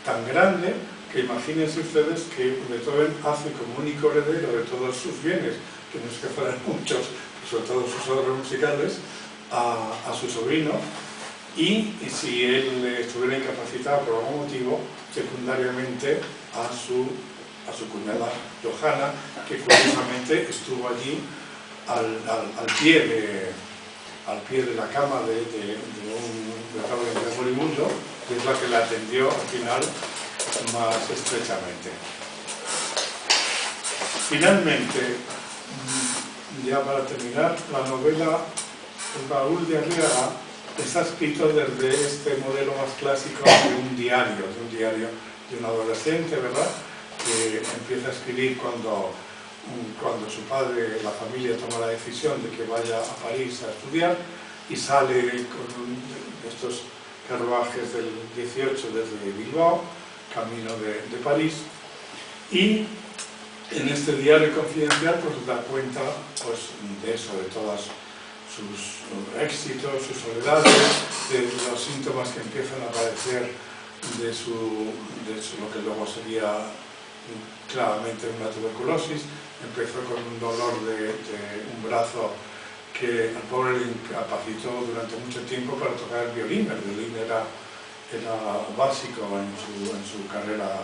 tan grande que imagínense ustedes que Beethoven hace como único heredero de todos sus bienes, que no es que fueran muchos, sobre todo sus obras musicales, a su sobrino, y si él estuviera incapacitado por algún motivo, secundariamente a su cuñada Johanna, que curiosamente estuvo allí al pie de la cama de un Beethoven moribundo, que es la que la atendió al final más estrechamente. Finalmente, ya para terminar, la novela Raúl de Arriaga está escrito desde este modelo más clásico de un diario de un adolescente, ¿verdad?, que empieza a escribir cuando su padre, la familia, toma la decisión de que vaya a París a estudiar, y sale con estos carruajes del 18 desde Bilbao, camino de París, y En este diario confidencial pues da cuenta pues, de eso, de todos sus éxitos, sus soledades, de los síntomas que empiezan a aparecer de lo que luego sería claramente una tuberculosis. Empezó con un dolor de un brazo que al pobre le incapacitó durante mucho tiempo para tocar el violín. El violín era básico en su carrera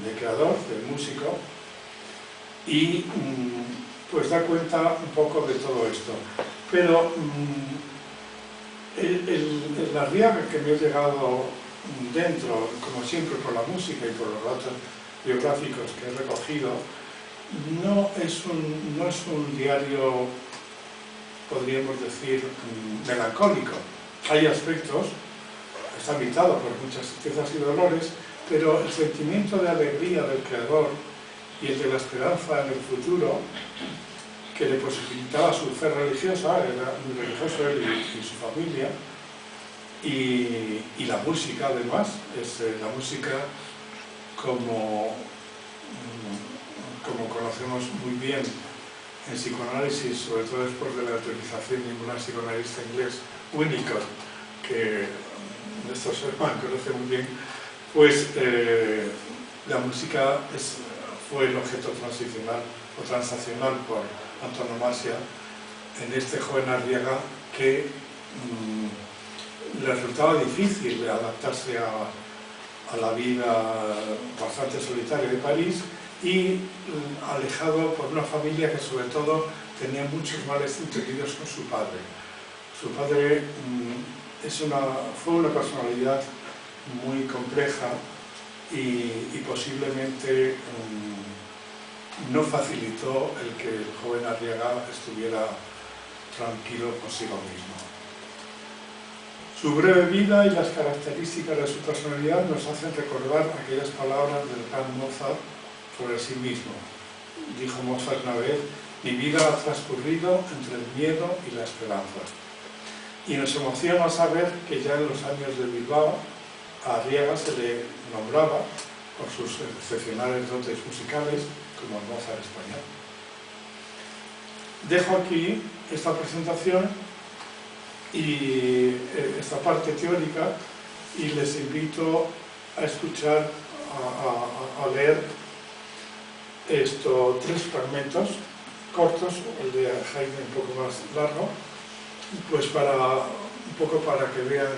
de creador, de músico, y pues da cuenta un poco de todo esto. Pero la Arriaga que me ha llegado dentro, como siempre por la música y por los datos biográficos que he recogido, no es un diario, podríamos decir, melancólico. Hay aspectos, está habitado por muchas tristezas y dolores, pero el sentimiento de alegría del creador y el de la esperanza en el futuro, que le posibilitaba su fe religiosa, era muy religioso él y su familia, y la música además, es la música como conocemos muy bien en psicoanálisis, sobre todo después de la autorización de un psicoanalista inglés, Winnicott, que Néstor Sherman conoce muy bien, pues la música fue el objeto transicional o transaccional por antonomasia en este joven Arriaga que le resultaba difícil adaptarse a la vida bastante solitaria de París y alejado por una familia que sobre todo tenía muchos males entendidos con su padre. Su padre fue una personalidad muy compleja y posiblemente no facilitó el que el joven Arriaga estuviera tranquilo consigo mismo. Su breve vida y las características de su personalidad nos hacen recordar aquellas palabras del gran Mozart sobre sí mismo. Dijo Mozart una vez: mi vida ha transcurrido entre el miedo y la esperanza. Y nos emociona saber que ya en los años de Bilbao a Arriaga se le nombraba por sus excepcionales dotes musicales como el Mozart español. Dejo aquí esta presentación y esta parte teórica y les invito a escuchar, a leer estos 3 fragmentos cortos, el de Haydn un poco más largo, pues un poco para que vean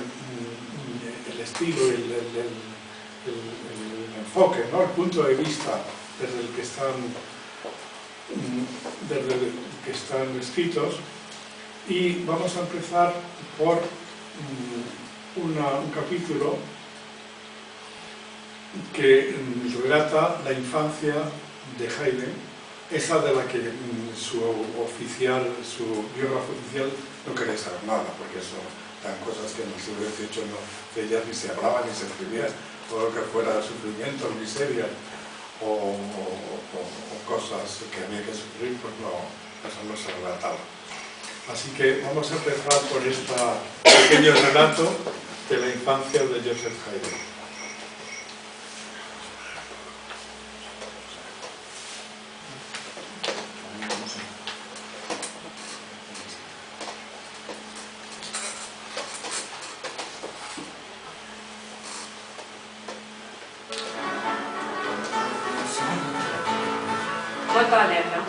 el estilo y el enfoque, ¿no? El punto de vista desde el que están escritos. Y vamos a empezar por un capítulo que relata la infancia de Haydn, esa de la que su biógrafo oficial no quería saber nada, porque eso eran cosas que en el siglo XVIII de ellas ni se hablaban ni se escribían, todo lo que fuera sufrimiento, miseria o cosas que había que sufrir, pues no, eso no se relataba. Así que vamos a empezar por este pequeño relato de la infancia de Joseph Haydn. Vuelto a leerlo.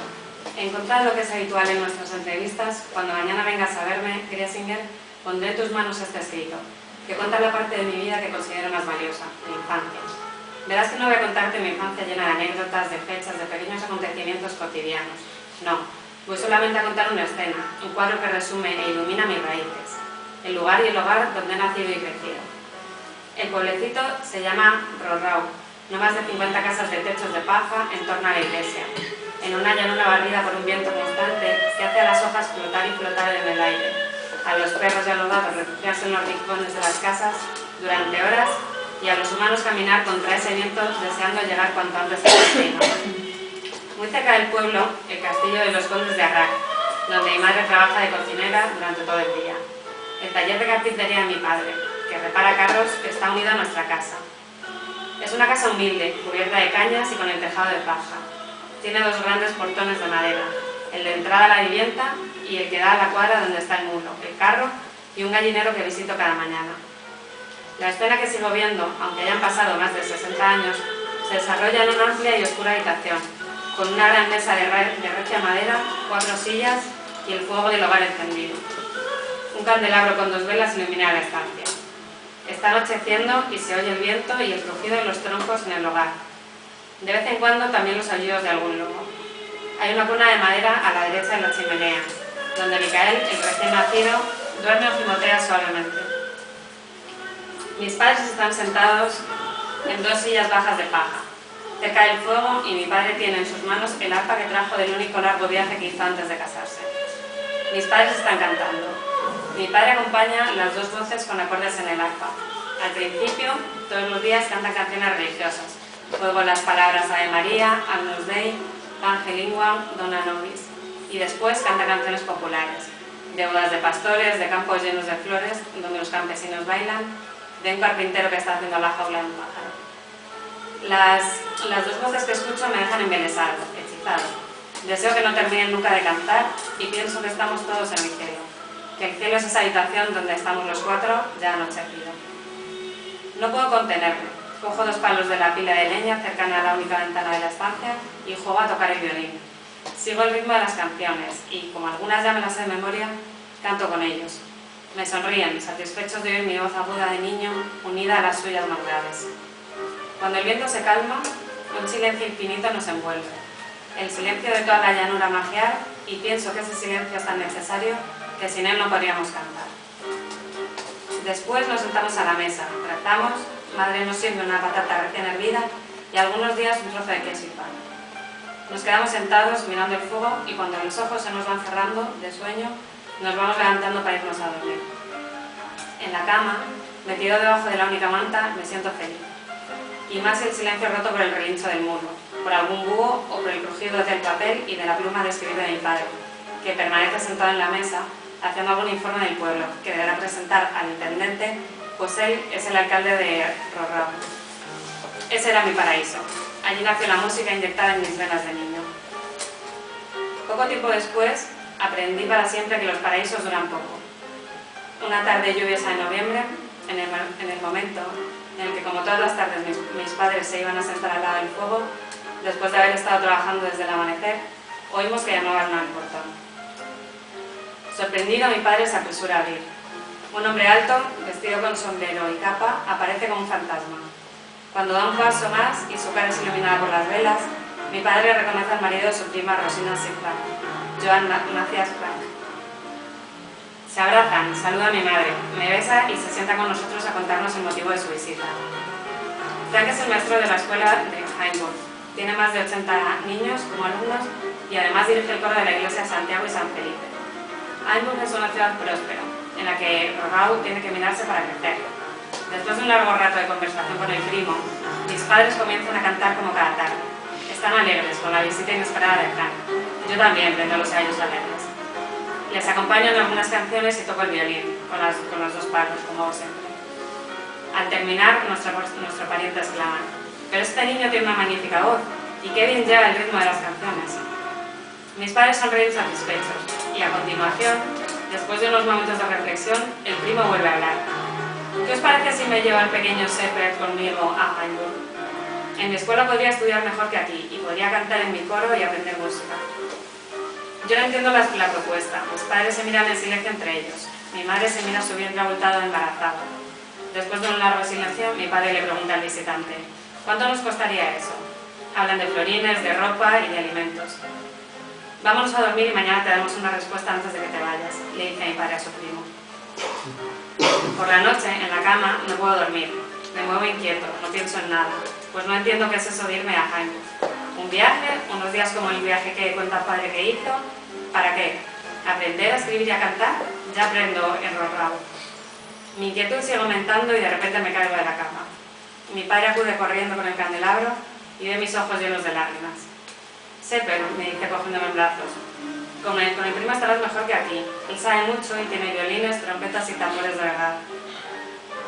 En contra de lo que es habitual en nuestras entrevistas, cuando mañana vengas a verme, Griesinger, pondré en tus manos este escrito, que cuenta la parte de mi vida que considero más valiosa, mi infancia. Verás que no voy a contarte mi infancia llena de anécdotas, de fechas, de pequeños acontecimientos cotidianos. No, voy solamente a contar una escena, un cuadro que resume e ilumina mis raíces, el lugar y el hogar donde he nacido y crecido. El pueblecito se llama Rorrau, no más de 50 casas de techos de paja en torno a la iglesia, en una llanura barrida por un viento constante que hace a las hojas flotar y flotar en el aire, a los perros y a los gatos refugiarse en los rincones de las casas durante horas y a los humanos caminar contra ese viento deseando llegar cuanto antes a destino. Muy cerca del pueblo, el castillo de los condes de Arrac, donde mi madre trabaja de cocinera durante todo el día. El taller de carpintería de mi padre, que repara carros, está unido a nuestra casa. Es una casa humilde, cubierta de cañas y con el tejado de paja. Tiene dos grandes portones de madera, el de entrada a la vivienda y el que da a la cuadra donde está el mulo, el carro y un gallinero que visito cada mañana. La escena que sigo viendo, aunque hayan pasado más de 60 años, se desarrolla en una amplia y oscura habitación, con una gran mesa de recia madera, 4 sillas y el fuego del hogar encendido. Un candelabro con 2 velas ilumina la estancia. Está anocheciendo y se oye el viento y el crujido de los troncos en el hogar. De vez en cuando también los aullidos de algún lobo. Hay una cuna de madera a la derecha de la chimenea, donde Micael, el recién nacido, duerme o gimotea suavemente. Mis padres están sentados en 2 sillas bajas de paja, cerca del fuego, y mi padre tiene en sus manos el arpa que trajo del único largo viaje que hizo antes de casarse. Mis padres están cantando. Mi padre acompaña las 2 voces con acordes en el arpa. Al principio, todos los días cantan canciones religiosas. Luego las palabras Ave María, Agnus Dei, Angelinguam, Dona Nobis. Y después canta canciones populares, de bodas de pastores, de campos llenos de flores, donde los campesinos bailan, de un carpintero que está haciendo la jaula de un pájaro. Las 2 voces que escucho me dejan embelesado, hechizado. Deseo que no terminen nunca de cantar y pienso que estamos todos en el cielo. Que el cielo es esa habitación donde estamos los 4 ya anochecido. No puedo contenerme. Cojo 2 palos de la pila de leña cercana a la única ventana de la estancia y juego a tocar el violín. Sigo el ritmo de las canciones y, como algunas ya me las sé de memoria, canto con ellos. Me sonríen, satisfechos de oír mi voz aguda de niño unida a las suyas más graves. Cuando el viento se calma, un silencio infinito nos envuelve. El silencio de toda la llanura magiar, y pienso que ese silencio es tan necesario que sin él no podríamos cantar. Después nos sentamos a la mesa, rezamos, madre nos sirve una patata recién hervida y algunos días un trozo de queso y pan. Nos quedamos sentados mirando el fuego y cuando los ojos se nos van cerrando de sueño, nos vamos levantando para irnos a dormir. En la cama, metido debajo de la única manta, me siento feliz. Y más el silencio roto por el relincho del muro, por algún búho o por el crujido del papel y de la pluma de escribir de mi padre, que permanece sentado en la mesa haciendo algún informe del pueblo, que deberá presentar al intendente, pues él es el alcalde de Rorrao. Ese era mi paraíso. Allí nació la música inyectada en mis venas de niño. Poco tiempo después, aprendí para siempre que los paraísos duran poco. Una tarde lluviosa de noviembre, en el momento en el que, como todas las tardes, mis padres se iban a sentar al lado del fuego, después de haber estado trabajando desde el amanecer, oímos que llamaban al portón. Sorprendido, mi padre se apresura a abrir. Un hombre alto, vestido con sombrero y capa, aparece como un fantasma. Cuando da un paso más y su cara es iluminada por las velas, mi padre reconoce al marido de su prima Rosina Sigfrank, Joan Macias Frank. Se abrazan, saluda a mi madre, me besa y se sienta con nosotros a contarnos el motivo de su visita. Frank es el maestro de la escuela de Heimburg. Tiene más de 80 niños como alumnos y además dirige el coro de la iglesia de Santiago y San Felipe. Heimburg es una ciudad próspera, en la que Rorrao tiene que mirarse para crecer. Después de un largo rato de conversación con el primo, mis padres comienzan a cantar como cada tarde. Están alegres con la visita inesperada de Frank. Yo también prendo los gallos alegres. Les acompaño en algunas canciones y toco el violín, con los 2 palos, como siempre. Al terminar, nuestro pariente exclama: «Pero este niño tiene una magnífica voz, y qué bien lleva el ritmo de las canciones». Mis padres sonríen satisfechos, y a continuación, después de unos momentos de reflexión, el primo vuelve a hablar. «¿Qué os parece si me llevo al pequeño Seppert conmigo a Heimburg? En mi escuela podría estudiar mejor que aquí, y podría cantar en mi coro y aprender música». Yo no entiendo la propuesta. Mis padres se miran en silencio entre ellos. Mi madre se mira su vientre abultado embarazada. Después de un largo silencio, mi padre le pregunta al visitante: «¿Cuánto nos costaría eso?». Hablan de florines, de ropa y de alimentos. «Vámonos a dormir y mañana te damos una respuesta antes de que te vayas», le dice mi padre a su primo. Por la noche, en la cama, no puedo dormir. Me muevo inquieto, no pienso en nada, pues no entiendo qué es eso de irme a Heimburg. Un viaje, unos días como el viaje que cuenta el padre que hizo. ¿Para qué? ¿Aprender a escribir y a cantar? Ya aprendo en Rorrao. Mi inquietud sigue aumentando y de repente me caigo de la cama. Mi padre acude corriendo con el candelabro y ve mis ojos llenos de lágrimas. «Seppert», me dice cogiéndome en brazos, con el primo estarás mejor que aquí. Él sabe mucho y tiene violines, trompetas y tambores de verdad».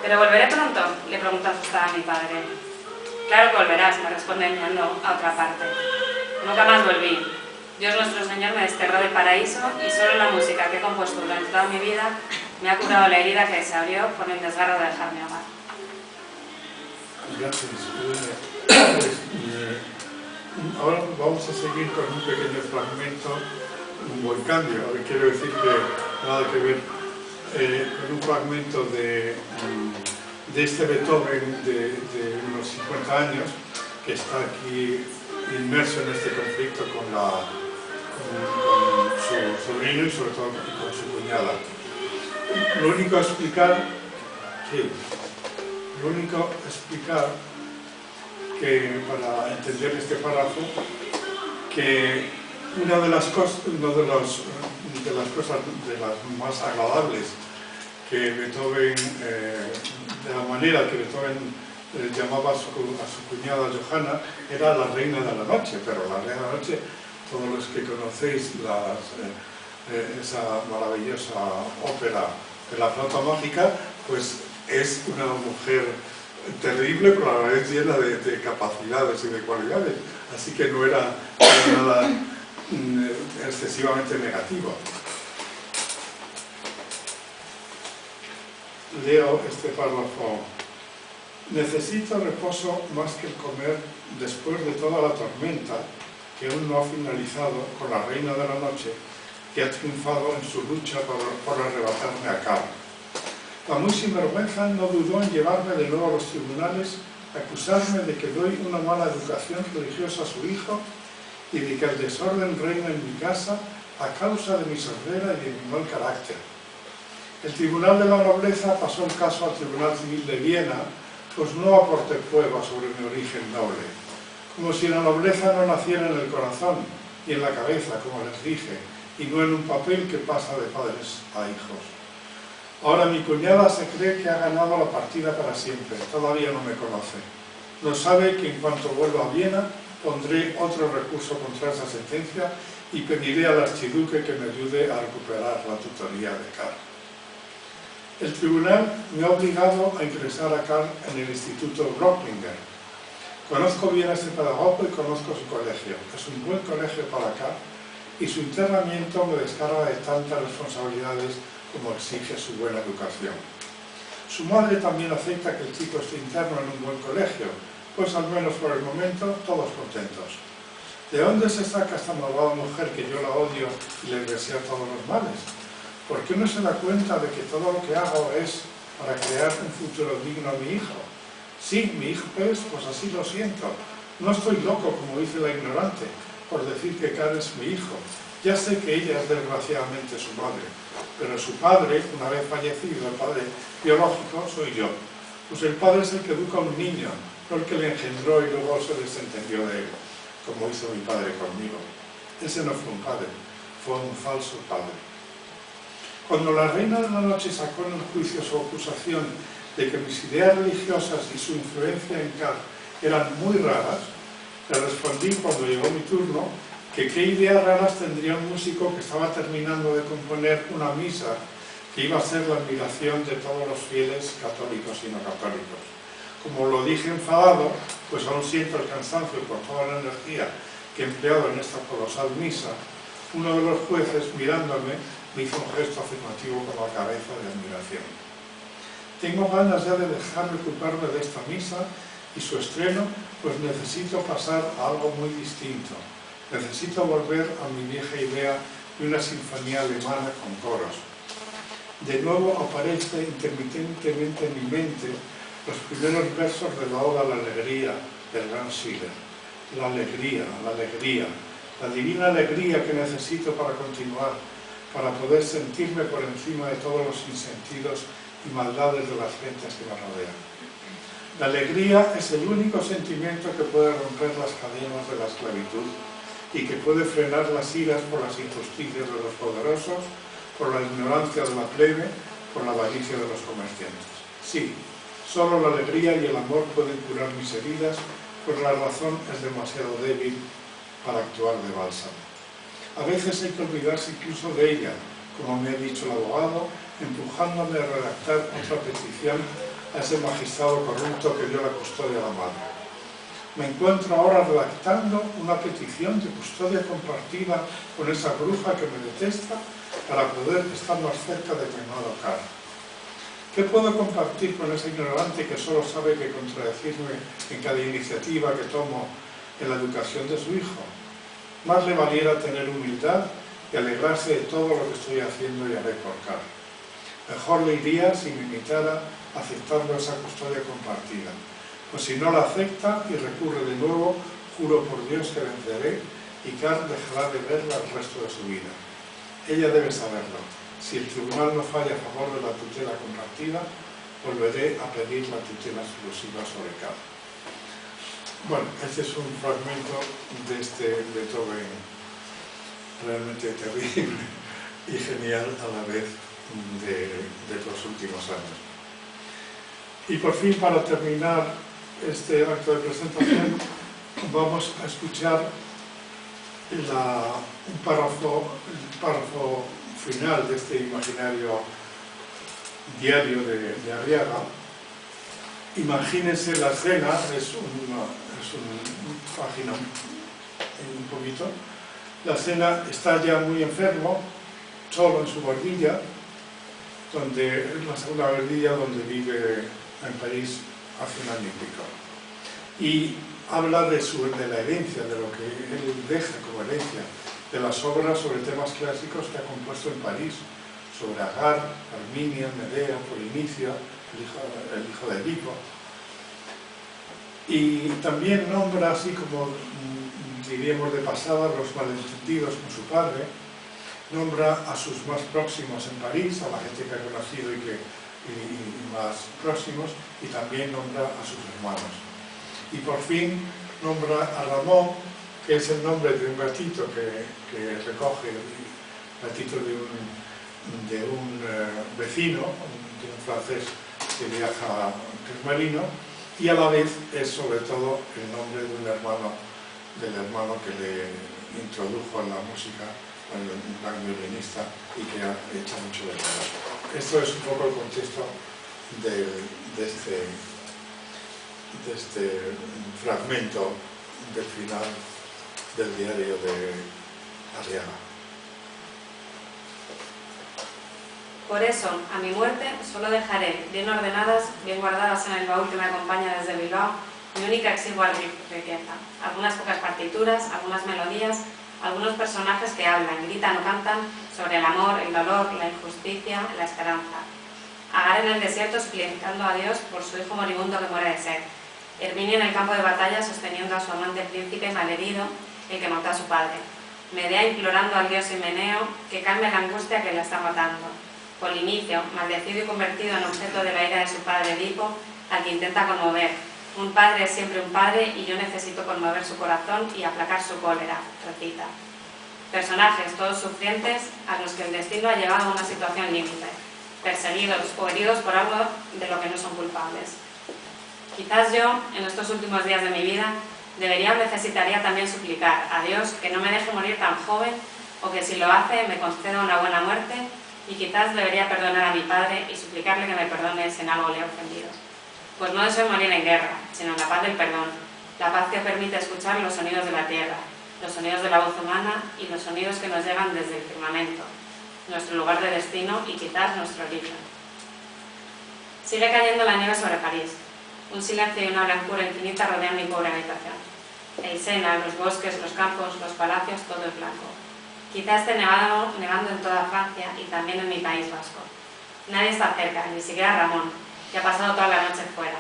«¿Pero volveré pronto?», le pregunta asustada a mi padre. «Claro que volverás», me responde mirando a otra parte. Nunca más volví. Dios nuestro Señor me desterró del paraíso y solo la música que he compuesto durante toda mi vida me ha curado la herida que se abrió por el desgarro de dejar mi hogar. Gracias. Ahora vamos a seguir con un pequeño fragmento, un buen cambio. Quiero decir que nada que ver con un fragmento de este Beethoven de unos 50 años, que está aquí inmerso en este conflicto con su sobrino y sobre todo con su cuñada. Lo único a explicar, que para entender este párrafo, que una de las cosas de las más agradables que Beethoven, de la manera que Beethoven llamaba a su cuñada Johanna, era la reina de la noche, pero la reina de la noche, todos los que conocéis esa maravillosa ópera de la flauta mágica, pues es una mujer terrible, pero a la vez llena de capacidades y de cualidades, así que no era nada excesivamente negativo. Leo este párrafo. Necesito reposo más que el comer después de toda la tormenta que aún no ha finalizado con la reina de la noche, que ha triunfado en su lucha por arrebatarme a Karl. La muy sinvergüenza no dudó en llevarme de nuevo a los tribunales, acusarme de que doy una mala educación religiosa a su hijo y de que el desorden reina en mi casa a causa de mi sordera y de mi mal carácter. El Tribunal de la Nobleza pasó el caso al Tribunal Civil de Viena, pues no aporté pruebas sobre mi origen noble, como si la nobleza no naciera en el corazón y en la cabeza, como les dije, y no en un papel que pasa de padres a hijos. Ahora mi cuñada se cree que ha ganado la partida para siempre, todavía no me conoce. No sabe que en cuanto vuelva a Viena pondré otro recurso contra esa sentencia y pediré al archiduque que me ayude a recuperar la tutoría de Karl. El tribunal me ha obligado a ingresar a Karl en el Instituto Brocklinger. Conozco bien a este pedagogo y conozco su colegio. Es un buen colegio para Karl y su internamiento me descarga de tantas responsabilidades como exige su buena educación. Su madre también acepta que el chico esté interno en un buen colegio, pues al menos por el momento todos contentos. ¿De dónde se saca esta malvada mujer que yo la odio y le deseo todos los males? ¿Por qué no se da cuenta de que todo lo que hago es para crear un futuro digno a mi hijo? Sí, mi hijo es, pues así lo siento. No estoy loco, como dice la ignorante, por decir que Karl es mi hijo. Ya sé que ella es desgraciadamente su madre, pero su padre, una vez fallecido, el padre biológico, soy yo. Pues el padre es el que educa a un niño, no el que le engendró y luego se desentendió de él, como hizo mi padre conmigo. Ese no fue un padre, fue un falso padre. Cuando la reina de la noche sacó en el juicio su acusación de que mis ideas religiosas y su influencia en Karl eran muy raras, le respondí cuando llegó mi turno que qué ideas raras tendría un músico que estaba terminando de componer una misa que iba a ser la admiración de todos los fieles católicos y no católicos. Como lo dije enfadado, pues aún siento el cansancio por toda la energía que he empleado en esta colosal misa, uno de los jueces, mirándome, me hizo un gesto afirmativo con la cabeza de admiración. Tengo ganas ya de dejar de ocuparme de esta misa y su estreno, pues necesito pasar a algo muy distinto. Necesito volver a mi vieja idea de una sinfonía alemana con coros. De nuevo aparece intermitentemente en mi mente los primeros versos de la Oda a la Alegría del gran Schiller. La alegría, la divina alegría que necesito para continuar, para poder sentirme por encima de todos los insentidos y maldades de las gentes que me rodean. La alegría es el único sentimiento que puede romper las cadenas de la esclavitud y que puede frenar las iras por las injusticias de los poderosos, por la ignorancia de la plebe, por la avaricia de los comerciantes. Sí, solo la alegría y el amor pueden curar mis heridas, pues la razón es demasiado débil para actuar de bálsamo. A veces hay que olvidarse incluso de ella, como me ha dicho el abogado, empujándome a redactar otra petición a ese magistrado corrupto que dio la custodia a la madre. Me encuentro ahora redactando una petición de custodia compartida con esa bruja que me detesta para poder estar más cerca de mi amado Carl. ¿Qué puedo compartir con ese ignorante que solo sabe que contradecirme en cada iniciativa que tomo en la educación de su hijo? Más le valiera tener humildad y alegrarse de todo lo que estoy haciendo y haré por Carl. Mejor le iría si me invitara aceptando esa custodia compartida. Pues si no la acepta y recurre de nuevo, juro por Dios que venceré y Carl dejará de verla el resto de su vida. Ella debe saberlo. Si el tribunal no falla a favor de la tutela compartida, volveré a pedir la tutela exclusiva sobre Carl. Bueno, este es un fragmento de este Beethoven realmente terrible y genial a la vez de los últimos años. Y por fin, para terminar este acto de presentación, vamos a escuchar un párrafo final de este imaginario diario de Arriaga. Imagínense la escena, es una página un poquito. La escena está ya muy enfermo, solo en su guardilla, la segunda guardilla donde vive en París hace un año y pico. Y habla de la herencia, de lo que él deja como herencia, de las obras sobre temas clásicos que ha compuesto en París, sobre Agar, Arminia, Medea, Polinicio, el hijo de Edipo. Y también nombra, así como diríamos de pasada, los malentendidos con su padre, nombra a sus más próximos en París, a la gente que ha conocido y más próximos, y también nombra a sus hermanos. Y por fin nombra a Ramón, que es el nombre de un gatito que recoge, el gatito de un vecino, de un francés que viaja, que es marino, y a la vez es sobre todo el nombre de un hermano, del hermano que le introdujo en la música, un gran violinista y que ha hecho mucho de todo. Esto es un poco el contexto de este fragmento del final del diario de Arriaga. Por eso, a mi muerte, solo dejaré bien ordenadas, bien guardadas en el baúl que me acompaña desde Bilbao, mi única exigua riqueza. Algunas pocas partituras, algunas melodías, algunos personajes que hablan, gritan o cantan sobre el amor, el dolor, la injusticia, la esperanza. Agar en el desierto suplicando a Dios por su hijo moribundo que muere de sed. Herminia en el campo de batalla sosteniendo a su amante príncipe malherido, el que mató a su padre. Medea implorando al dios Himeneo que calme la angustia que la está matando. Polinicio, maldecido y convertido en objeto de la ira de su padre Edipo, al que intenta conmover. Un padre es siempre un padre y yo necesito conmover su corazón y aplacar su cólera, recita. Personajes, todos sufrientes, a los que el destino ha llevado a una situación límite, perseguidos o heridos por algo de lo que no son culpables. Quizás yo, en estos últimos días de mi vida, debería o necesitaría también suplicar a Dios que no me deje morir tan joven o que si lo hace me conceda una buena muerte, y quizás debería perdonar a mi padre y suplicarle que me perdone si en algo le he ofendido. Pues no deseo morir en guerra, sino en la paz del perdón, la paz que permite escuchar los sonidos de la tierra, los sonidos de la voz humana y los sonidos que nos llegan desde el firmamento, nuestro lugar de destino y quizás nuestro origen. Sigue cayendo la nieve sobre París. Un silencio y una blancura infinita rodean mi pobre habitación. El Sena, los bosques, los campos, los palacios, todo es blanco. Quizá esté nevando en toda Francia y también en mi País Vasco. Nadie está cerca, ni siquiera Ramón, que ha pasado toda la noche fuera.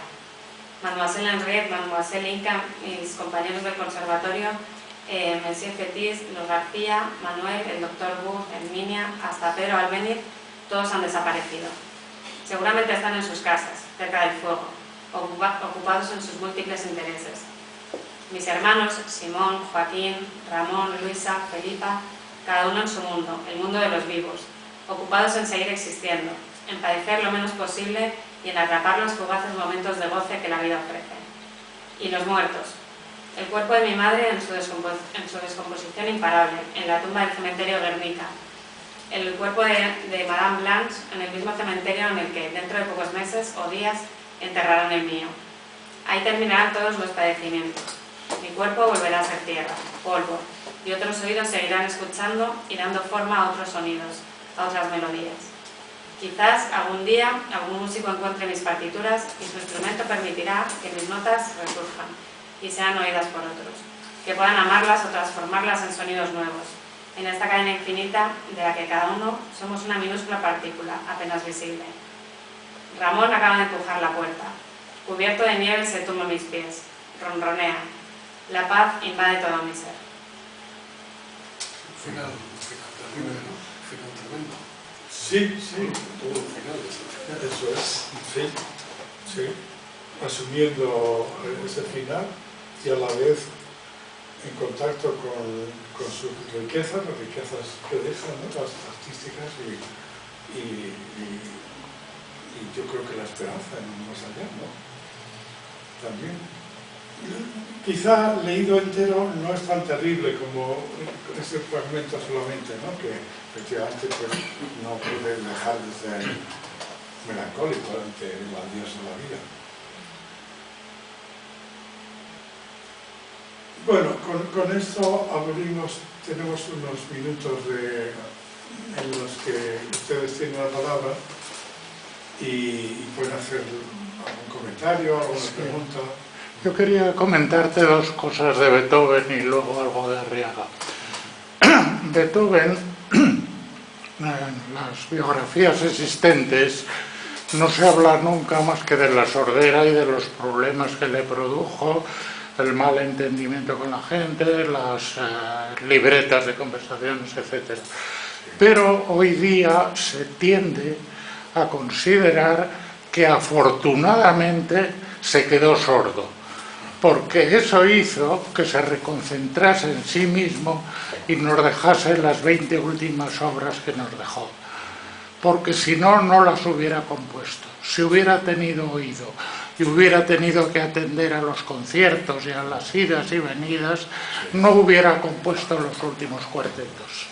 Mademoiselle Henriette, Mademoiselle Inca, mis compañeros del conservatorio, Monsieur Fetis, los García, Manuel, el doctor Buch, Herminia, hasta Pedro Albéniz, todos han desaparecido. Seguramente están en sus casas, cerca del fuego, ocupados en sus múltiples intereses. Mis hermanos, Simón, Joaquín, Ramón, Luisa, Felipa, cada uno en su mundo, el mundo de los vivos, ocupados en seguir existiendo, en padecer lo menos posible y en atrapar los fugaces momentos de goce que la vida ofrece. Y los muertos. El cuerpo de mi madre en su descomposición imparable, en la tumba del cementerio Guernica. El cuerpo de Madame Blanche en el mismo cementerio en el que, dentro de pocos meses o días, enterrarán el mío. Ahí terminarán todos los padecimientos. Mi cuerpo volverá a ser tierra, polvo, y otros oídos seguirán escuchando y dando forma a otros sonidos, a otras melodías. Quizás algún día algún músico encuentre mis partituras y su instrumento permitirá que mis notas resurjan y sean oídas por otros, que puedan amarlas o transformarlas en sonidos nuevos, en esta cadena infinita de la que cada uno somos una minúscula partícula, apenas visible. Ramón acaba de empujar la puerta. Cubierto de nieve se tumba a mis pies. Ronronea. La paz invade todo mi ser. Final terrible, ¿no? Final tremendo. Sí, sí. Todo el final. Eso es, sí, sí. Asumiendo ese final y a la vez en contacto con sus riquezas, las riquezas que dejan, ¿no? Las artísticas y yo creo que la esperanza en un más allá, ¿no? También. Quizá leído entero no es tan terrible como ese fragmento solamente, ¿no? Que efectivamente pues, no puede dejar de ser melancólico ante el adiós de la vida. Bueno, con esto tenemos unos minutos en los que ustedes tienen la palabra y pueden hacer algún comentario, alguna pregunta. Yo quería comentarte dos cosas de Beethoven y luego algo de Arriaga. Beethoven, en las biografías existentes, no se habla nunca más que de la sordera y de los problemas que le produjo, el mal entendimiento con la gente, las libretas de conversaciones, etc. Pero hoy día se tiende a considerar que afortunadamente se quedó sordo, porque eso hizo que se reconcentrase en sí mismo y nos dejase las 20 últimas obras que nos dejó. Porque si no, no las hubiera compuesto. Si hubiera tenido oído y hubiera tenido que atender a los conciertos y a las idas y venidas, no hubiera compuesto los últimos cuartetos.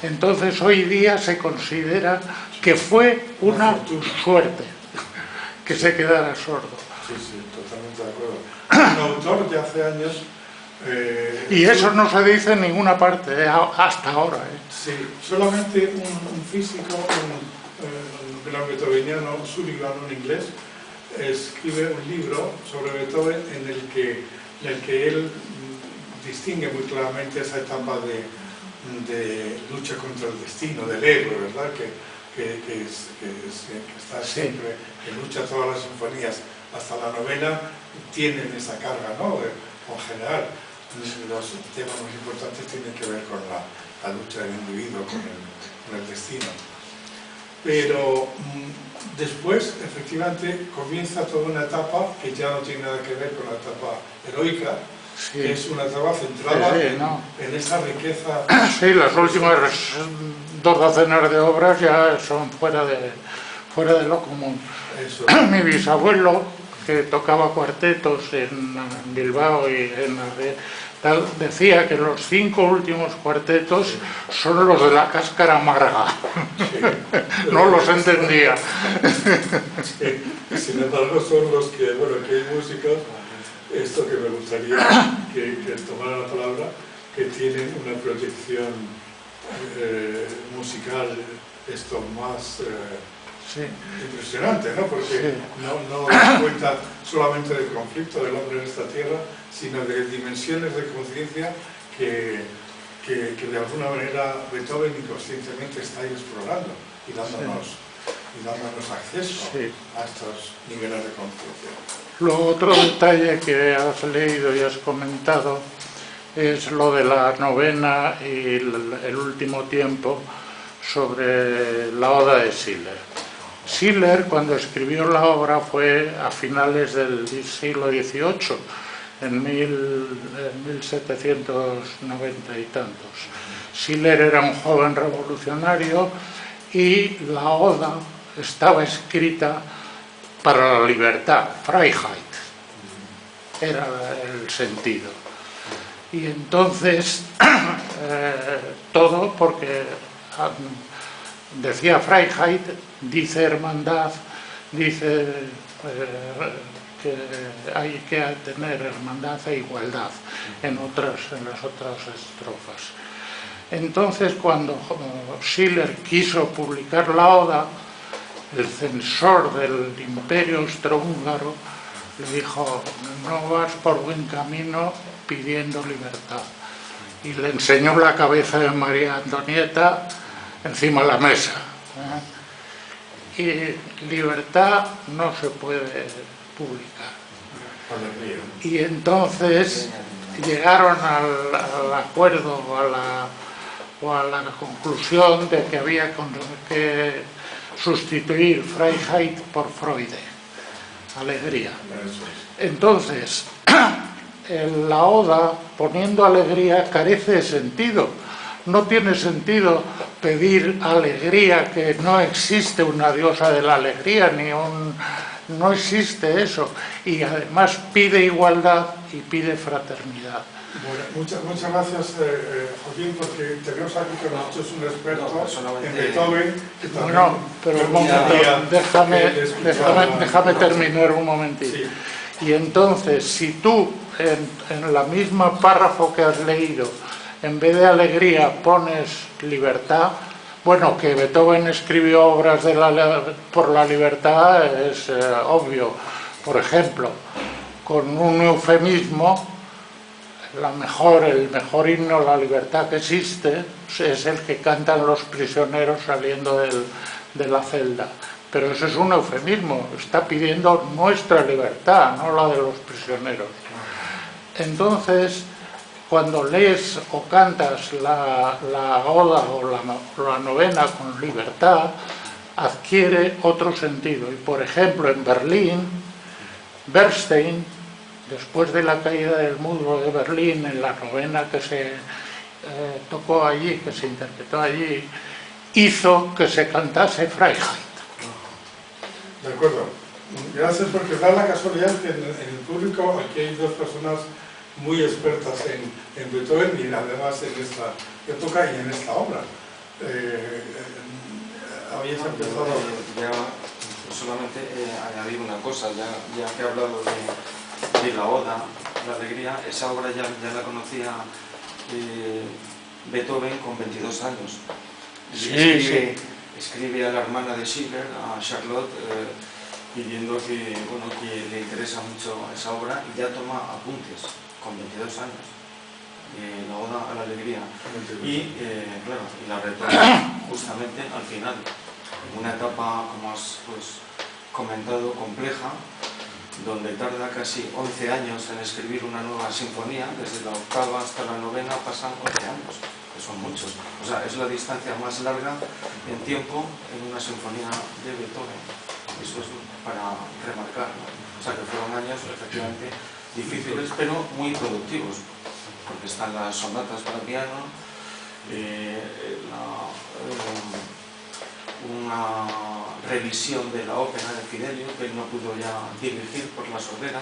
Entonces hoy día se considera que fue una suerte que se quedara sordo. Sí, sí, totalmente de acuerdo. Un autor de hace años... y eso no se dice en ninguna parte, hasta ahora. Sí, solamente un físico, un gran beethoveniano, Sullivan, un inglés, escribe un libro sobre Beethoven en el que él distingue muy claramente esa etapa de lucha contra el destino, del héroe, ¿verdad? Que está siempre, que lucha todas las sinfonías hasta la novena, tienen esa carga, ¿no? En general, los temas más importantes tienen que ver con la lucha del individuo, con el destino. Pero después, efectivamente, comienza toda una etapa que ya no tiene nada que ver con la etapa heroica, Sí. que es una etapa centrada en esa riqueza. Sí, las últimas 2 docenas de obras ya son fuera de lo común. Eso. Mi bisabuelo, que tocaba cuartetos en Bilbao y en tal, decía que los 5 últimos cuartetos son los de la cáscara amarga. Sí. No los entendía. Sí. Sin embargo, son los que, bueno, que hay músicos, esto que me gustaría que tomara la palabra, que tienen una proyección musical esto más impresionante, ¿no? Porque no da cuenta solamente del conflicto del hombre en esta tierra, sino de dimensiones de conciencia que de alguna manera Beethoven inconscientemente está ahí explorando y dándonos acceso a estos niveles de conciencia. Lo otro detalle que has leído y has comentado es lo de la novena y el último tiempo sobre la Oda de Schiller. Schiller, cuando escribió la obra, fue a finales del siglo XVIII, en 1790 y tantos. Schiller era un joven revolucionario y la Oda estaba escrita para la libertad, Freiheit, era el sentido. Y entonces, todo porque decía Freiheit, dice hermandad, dice que hay que tener hermandad e igualdad en las otras estrofas. Entonces, cuando Schiller quiso publicar la Oda, el censor del Imperio Austrohúngaro le dijo: no vas por buen camino pidiendo libertad. Y le enseñó la cabeza de María Antonieta encima de la mesa. Y libertad no se puede publicar. Y entonces llegaron al acuerdo o a la conclusión de que había que sustituir Freiheit por Freude, alegría. Entonces, la Oda, poniendo alegría, carece de sentido. No tiene sentido pedir alegría, que no existe una diosa de la alegría, no existe eso. Y además pide igualdad y pide fraternidad. Bueno, muchas gracias, Joaquín, porque tenemos aquí con nosotros un experto en Beethoven. Bueno, pero un momento, déjame terminar un momentito. Sí. Y entonces, si tú en la misma párrafo que has leído, en vez de alegría pones libertad, bueno, que Beethoven escribió obras por la libertad es obvio. Por ejemplo, con un eufemismo, el mejor himno a la libertad que existe es el que cantan los prisioneros saliendo de la celda. Pero eso es un eufemismo, está pidiendo nuestra libertad, no la de los prisioneros. Entonces, cuando lees o cantas la Oda o la novena con libertad, adquiere otro sentido. Y por ejemplo, en Berlín, Bernstein, después de la caída del muro de Berlín, en la novena que se tocó allí, que se interpretó allí, hizo que se cantase Freiheit. De acuerdo. Gracias, porque da la casualidad que en el público aquí hay dos personas muy expertas en Beethoven y además en esta época y en esta obra. Habéis empezado... Ya solamente añadir una cosa, ya que he hablado de la Oda, la alegría, esa obra ya la conocía Beethoven con 22 años. Sí. Escribe a la hermana de Schiller, a Charlotte, pidiendo que le interesa mucho esa obra, y ya toma apuntes con 22 años, la Oda a la alegría. Y claro, y la retoma justamente al final, en una etapa, como has comentado, compleja, donde tarda casi 11 años en escribir una nueva sinfonía. Desde la octava hasta la novena pasan 11 años, que son muchos. O sea, es la distancia más larga en tiempo en una sinfonía de Beethoven. Eso es para remarcar, ¿no? O sea, que fueron años efectivamente difíciles, pero muy productivos, porque están las sonatas para piano, una revisión de la ópera de Fidelio, que él no pudo ya dirigir por la sordera,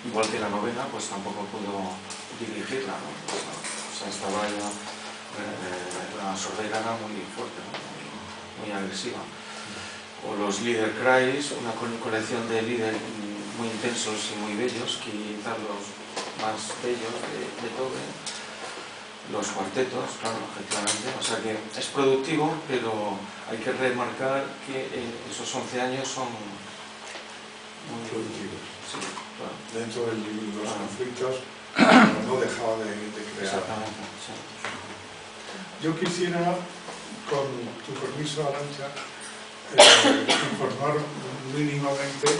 igual que la novena, pues tampoco pudo dirigirla, ¿no? O sea, estaba ya, la sordera era muy fuerte, ¿no? muy agresiva. O los Liederkreis, una colección de Lieder muy intensos y muy bellos, quizás los más bellos de Beethoven. Los cuartetos, claro, efectivamente. O sea que es productivo, pero hay que remarcar que esos 11 años son muy productivos. Sí, claro. Dentro de los conflictos no dejaba de crear. Exactamente, sí. Yo quisiera, con tu permiso, Arantxa, informar mínimamente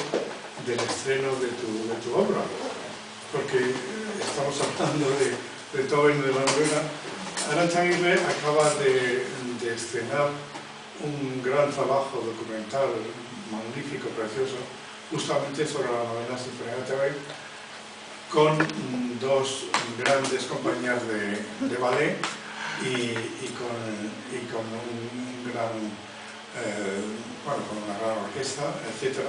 del estreno de tu obra, porque estamos hablando de Beethoven, de la novena. Arantxa Aguirre acaba de estrenar un gran trabajo documental magnífico, precioso, justamente sobre la novena sinfonía de Beethoven, con dos grandes compañías de ballet y con un gran con una gran orquesta, etc.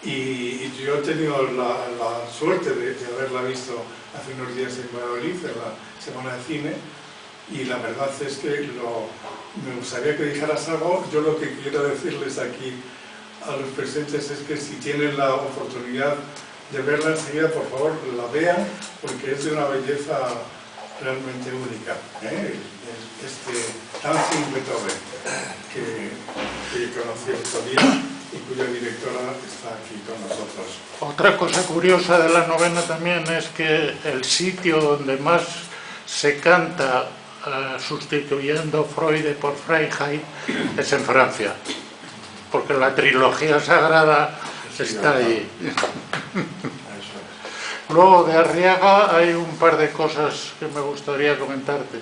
Y yo he tenido la suerte de haberla visto hace unos días en Valladolid, en la Semana de Cine, y la verdad es que me gustaría que dijeras algo. Yo lo que quiero decirles aquí a los presentes es que si tienen la oportunidad de verla enseguida, por favor, la vean, porque es de una belleza realmente única. Dancing Beethoven, que conocí otro día y cuya directora está aquí con nosotros. Otra cosa curiosa de la novena también es que el sitio donde más se canta sustituyendo Freud por Freiheit es en Francia, porque la trilogía sagrada está allí. Luego de Arriaga hay un par de cosas que me gustaría comentarte.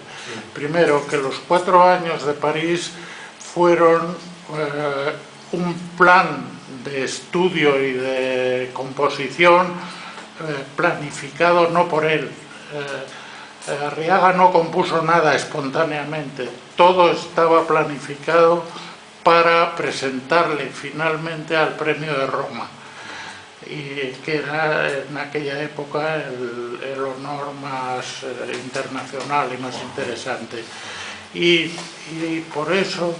Primero, que los 4 años de París fueron un plan de estudio y de composición planificado no por él. Arriaga no compuso nada espontáneamente, todo estaba planificado para presentarle finalmente al Premio de Roma, y que era en aquella época el honor más internacional y más interesante. Y por eso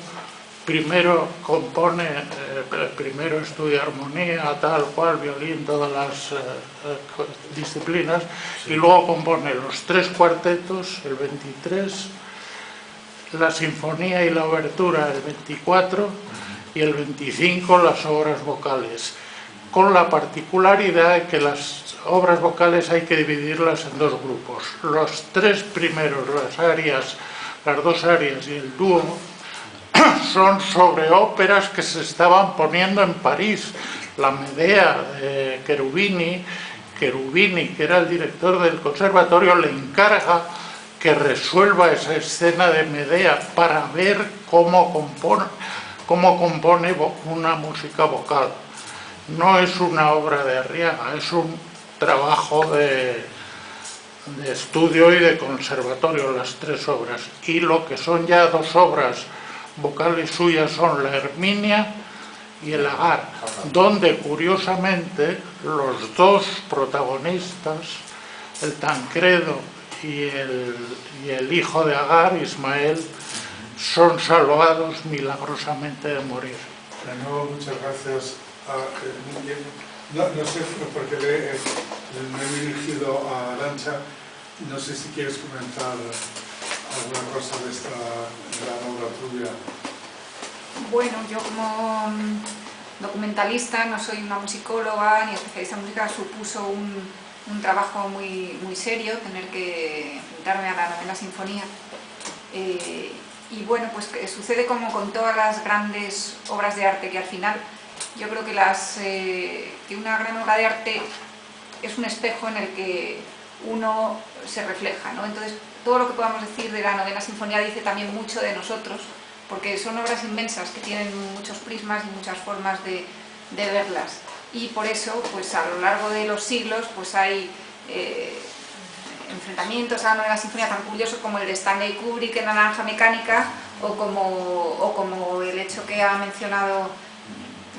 primero compone, primero estudia armonía, tal cual, violín, todas las disciplinas, y luego compone los 3 cuartetos, el 23, la sinfonía y la obertura, el 24, y el 25 las obras vocales, con la particularidad de que las obras vocales hay que dividirlas en 2 grupos. Los 3 primeros, las 2 arias y el dúo, son sobre óperas que se estaban poniendo en París. La Medea de Cherubini, que era el director del conservatorio, le encarga que resuelva esa escena de Medea para ver cómo compone una música vocal. No es una obra de Arriaga, es un trabajo de estudio y de conservatorio, las 3 obras. Y lo que son ya 2 obras vocales suyas son la Herminia y el Agar, donde curiosamente los 2 protagonistas, el Tancredo y el hijo de Agar, Ismael, son salvados milagrosamente de morir. De nuevo, muchas gracias. No sé, porque me he dirigido a Arantxa, no sé si quieres comentar alguna cosa de esta gran obra tuya. Bueno, yo como documentalista no soy una musicóloga ni especialista en música, supuso un trabajo muy serio tener que enfrentarme a la novena sinfonía. Y bueno, pues sucede como con todas las grandes obras de arte, que al final yo creo que una gran obra de arte es un espejo en el que uno se refleja, ¿no? Entonces, todo lo que podamos decir de la novena sinfonía dice también mucho de nosotros, porque son obras inmensas que tienen muchos prismas y muchas formas de verlas. Y por eso, pues a lo largo de los siglos, pues hay enfrentamientos a la novena sinfonía tan curiosos como el de Stanley Kubrick en La Naranja Mecánica, o como el hecho que ha mencionado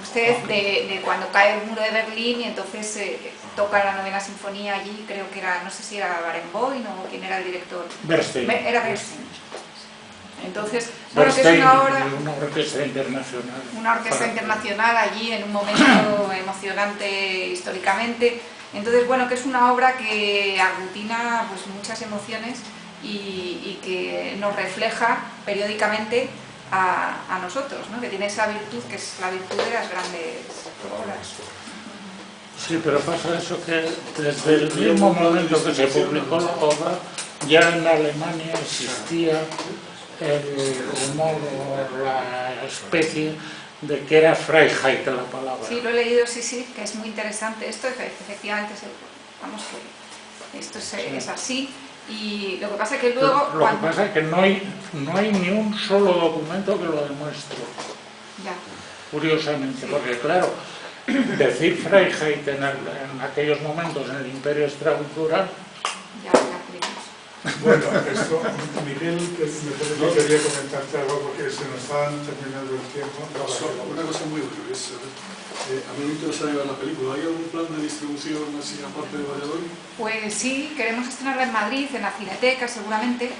usted de cuando cae el muro de Berlín y entonces toca la novena sinfonía allí, creo que era, no sé si era Barenboim o quién era el director. Bernstein. Era Bernstein. Entonces, bueno, que es una obra, una orquesta internacional. Una orquesta internacional allí en un momento emocionante históricamente. Entonces, bueno, que es una obra que aglutina pues muchas emociones y que nos refleja periódicamente a nosotros, ¿no? Que tiene esa virtud que es la virtud de las grandes obras. Sí, pero pasa eso que desde el mismo momento que se publicó la obra, ya en Alemania existía el rumor o la especie de que era Freiheit la palabra. Sí, lo he leído, sí, que es muy interesante. Esto efectivamente es así. Y lo que pasa es que luego... Lo que pasa es que no hay ni un solo documento que lo demuestre. Ya. Curiosamente, porque claro, decir Freiheit en aquellos momentos en el Imperio Extracultural... Ya, bueno, esto, Miguel, me parece que quería comentarte algo porque se nos está terminando el tiempo. Una cosa muy breve, a mí me interesa ver la película. ¿Hay algún plan de distribución así aparte de Valladolid? Pues sí, queremos estrenarla en Madrid, en la Cineteca seguramente.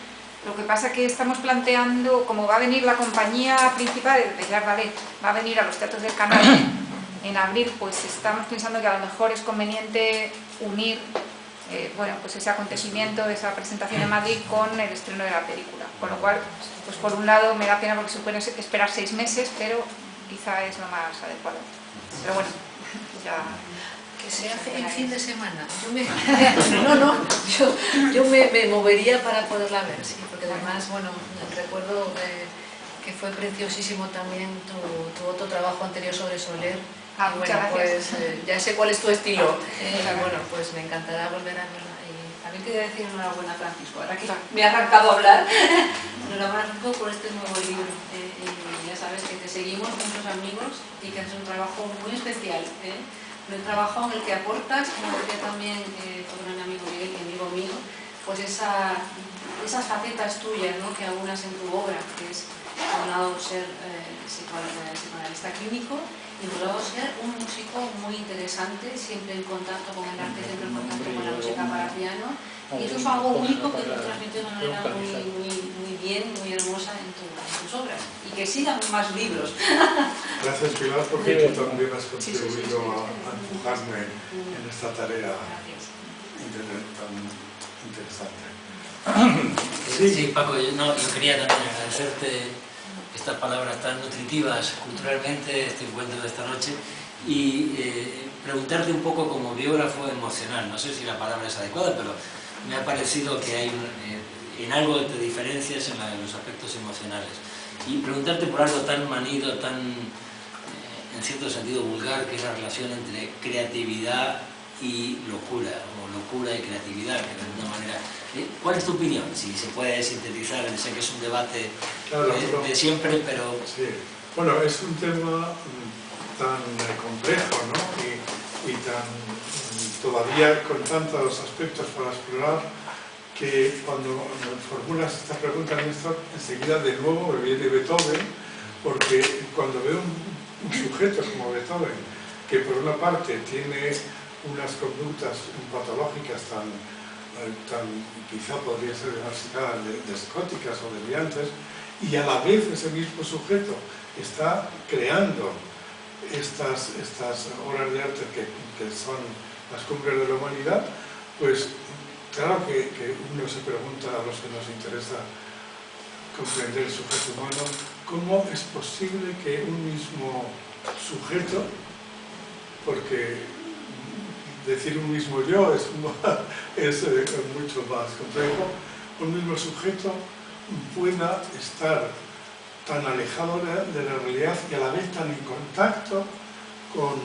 Lo que pasa es que estamos planteando, como va a venir la compañía principal de Bellar Ballet, va a venir a los teatros del Canal, en abril, pues estamos pensando que a lo mejor es conveniente unir bueno, pues ese acontecimiento, esa presentación en Madrid con el estreno de la película. Con lo cual, pues por un lado me da pena porque supone esperar 6 meses, pero quizá es lo más adecuado. Pero bueno, ya... Que se hace en fin de semana. Yo me movería para poderla ver, sí, porque además, bueno, recuerdo que fue preciosísimo también tu otro trabajo anterior sobre Soler. Ah, y muchas bueno, gracias. pues ya sé cuál es tu estilo. Bueno, pues me encantará volver a verla. Y también quería decir enhorabuena, Francisco, ahora que me ha arrancado a hablar. Enhorabuena, Francisco, por este nuevo libro. Y ya sabes que te seguimos, muchos amigos, y que haces un trabajo muy especial. Un trabajo en el que aportas, como decía también tu gran amigo Miguel, que amigo mío, pues esas facetas tuyas, ¿no?, que aunas en tu obra, que es, por un lado, ser psicoanalista clínico, y por otro lado, ser un músico muy interesante, siempre en contacto con el arte, siempre en contacto con la música para piano, y eso es algo único que tú transmites de una manera muy bien, muy hermosa en tus obras, y que sigan más libros. Gracias, Pilar, porque tú también has contribuido a empujarme en esta tarea tan interesante. Sí, Paco, yo quería también agradecerte estas palabras tan nutritivas culturalmente, este encuentro de esta noche, y preguntarte un poco como biógrafo emocional, no sé si la palabra es adecuada, pero me ha parecido que hay en algo te diferencias en los aspectos emocionales. Y preguntarte por algo tan manido, tan en cierto sentido vulgar, que es la relación entre creatividad y locura, o locura y creatividad, que de alguna manera... ¿Cuál es tu opinión? Si se puede sintetizar, sé que es un debate de siempre, pero... Sí, bueno, es un tema tan complejo, ¿no? Y todavía con tantos aspectos para explorar, que cuando formulas esta pregunta, Néstor, enseguida de nuevo me viene Beethoven, porque cuando veo un sujeto como Beethoven, que por una parte tiene unas conductas patológicas tan quizá podría ser diagnosticadas de psicóticas o delirantes, y a la vez ese mismo sujeto está creando estas obras de arte que son las cumbres de la humanidad, pues claro que uno se pregunta, a los que nos interesa comprender el sujeto humano, ¿cómo es posible que un mismo sujeto, porque decir un mismo yo es mucho más complejo, un mismo sujeto pueda estar tan alejado de la realidad y a la vez tan en contacto con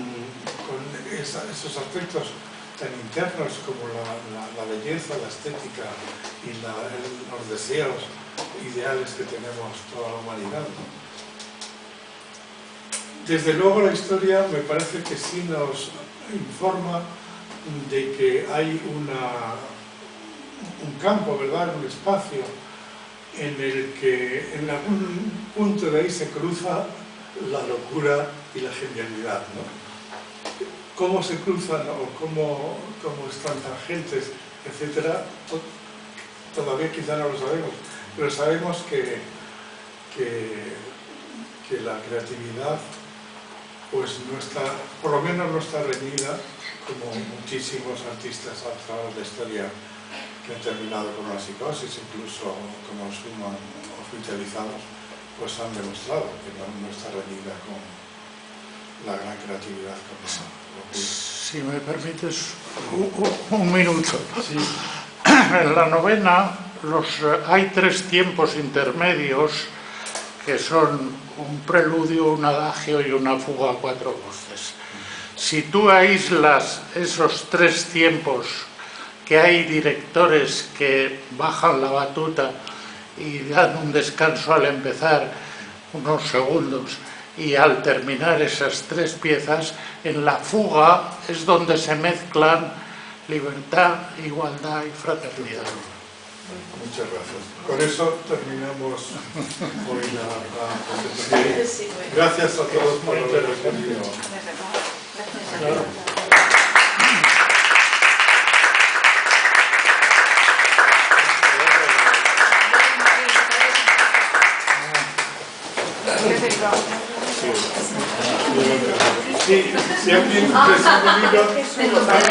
esos aspectos tan internos como la belleza, la estética y los deseos ideales que tenemos toda la humanidad, ¿no? Desde luego la historia me parece que sí nos informa de que hay un campo, ¿verdad?, un espacio en el que en algún punto de ahí se cruza la locura y la genialidad, ¿no? Cómo se cruzan o cómo están tangentes, etcétera, todavía quizá no lo sabemos, pero sabemos que la creatividad pues no está, por lo menos no está reñida, como muchísimos artistas a través de la historia que han terminado con una psicosis, incluso como Schumann oficializados, pues han demostrado que no está reñida con la gran creatividad con esa locura. Si me permites un minuto. Sí. En la novena hay 3 tiempos intermedios que son un preludio, un adagio y una fuga a 4 voces. Si tú aíslas esos 3 tiempos, que hay directores que bajan la batuta y dan un descanso al empezar, unos segundos, y al terminar esas 3 piezas, en la fuga es donde se mezclan libertad, igualdad y fraternidad. Muchas gracias. Con eso terminamos hoy la presentación. Gracias a todos por haber respondido. Gracias. Sí, si alguien presenta un libro...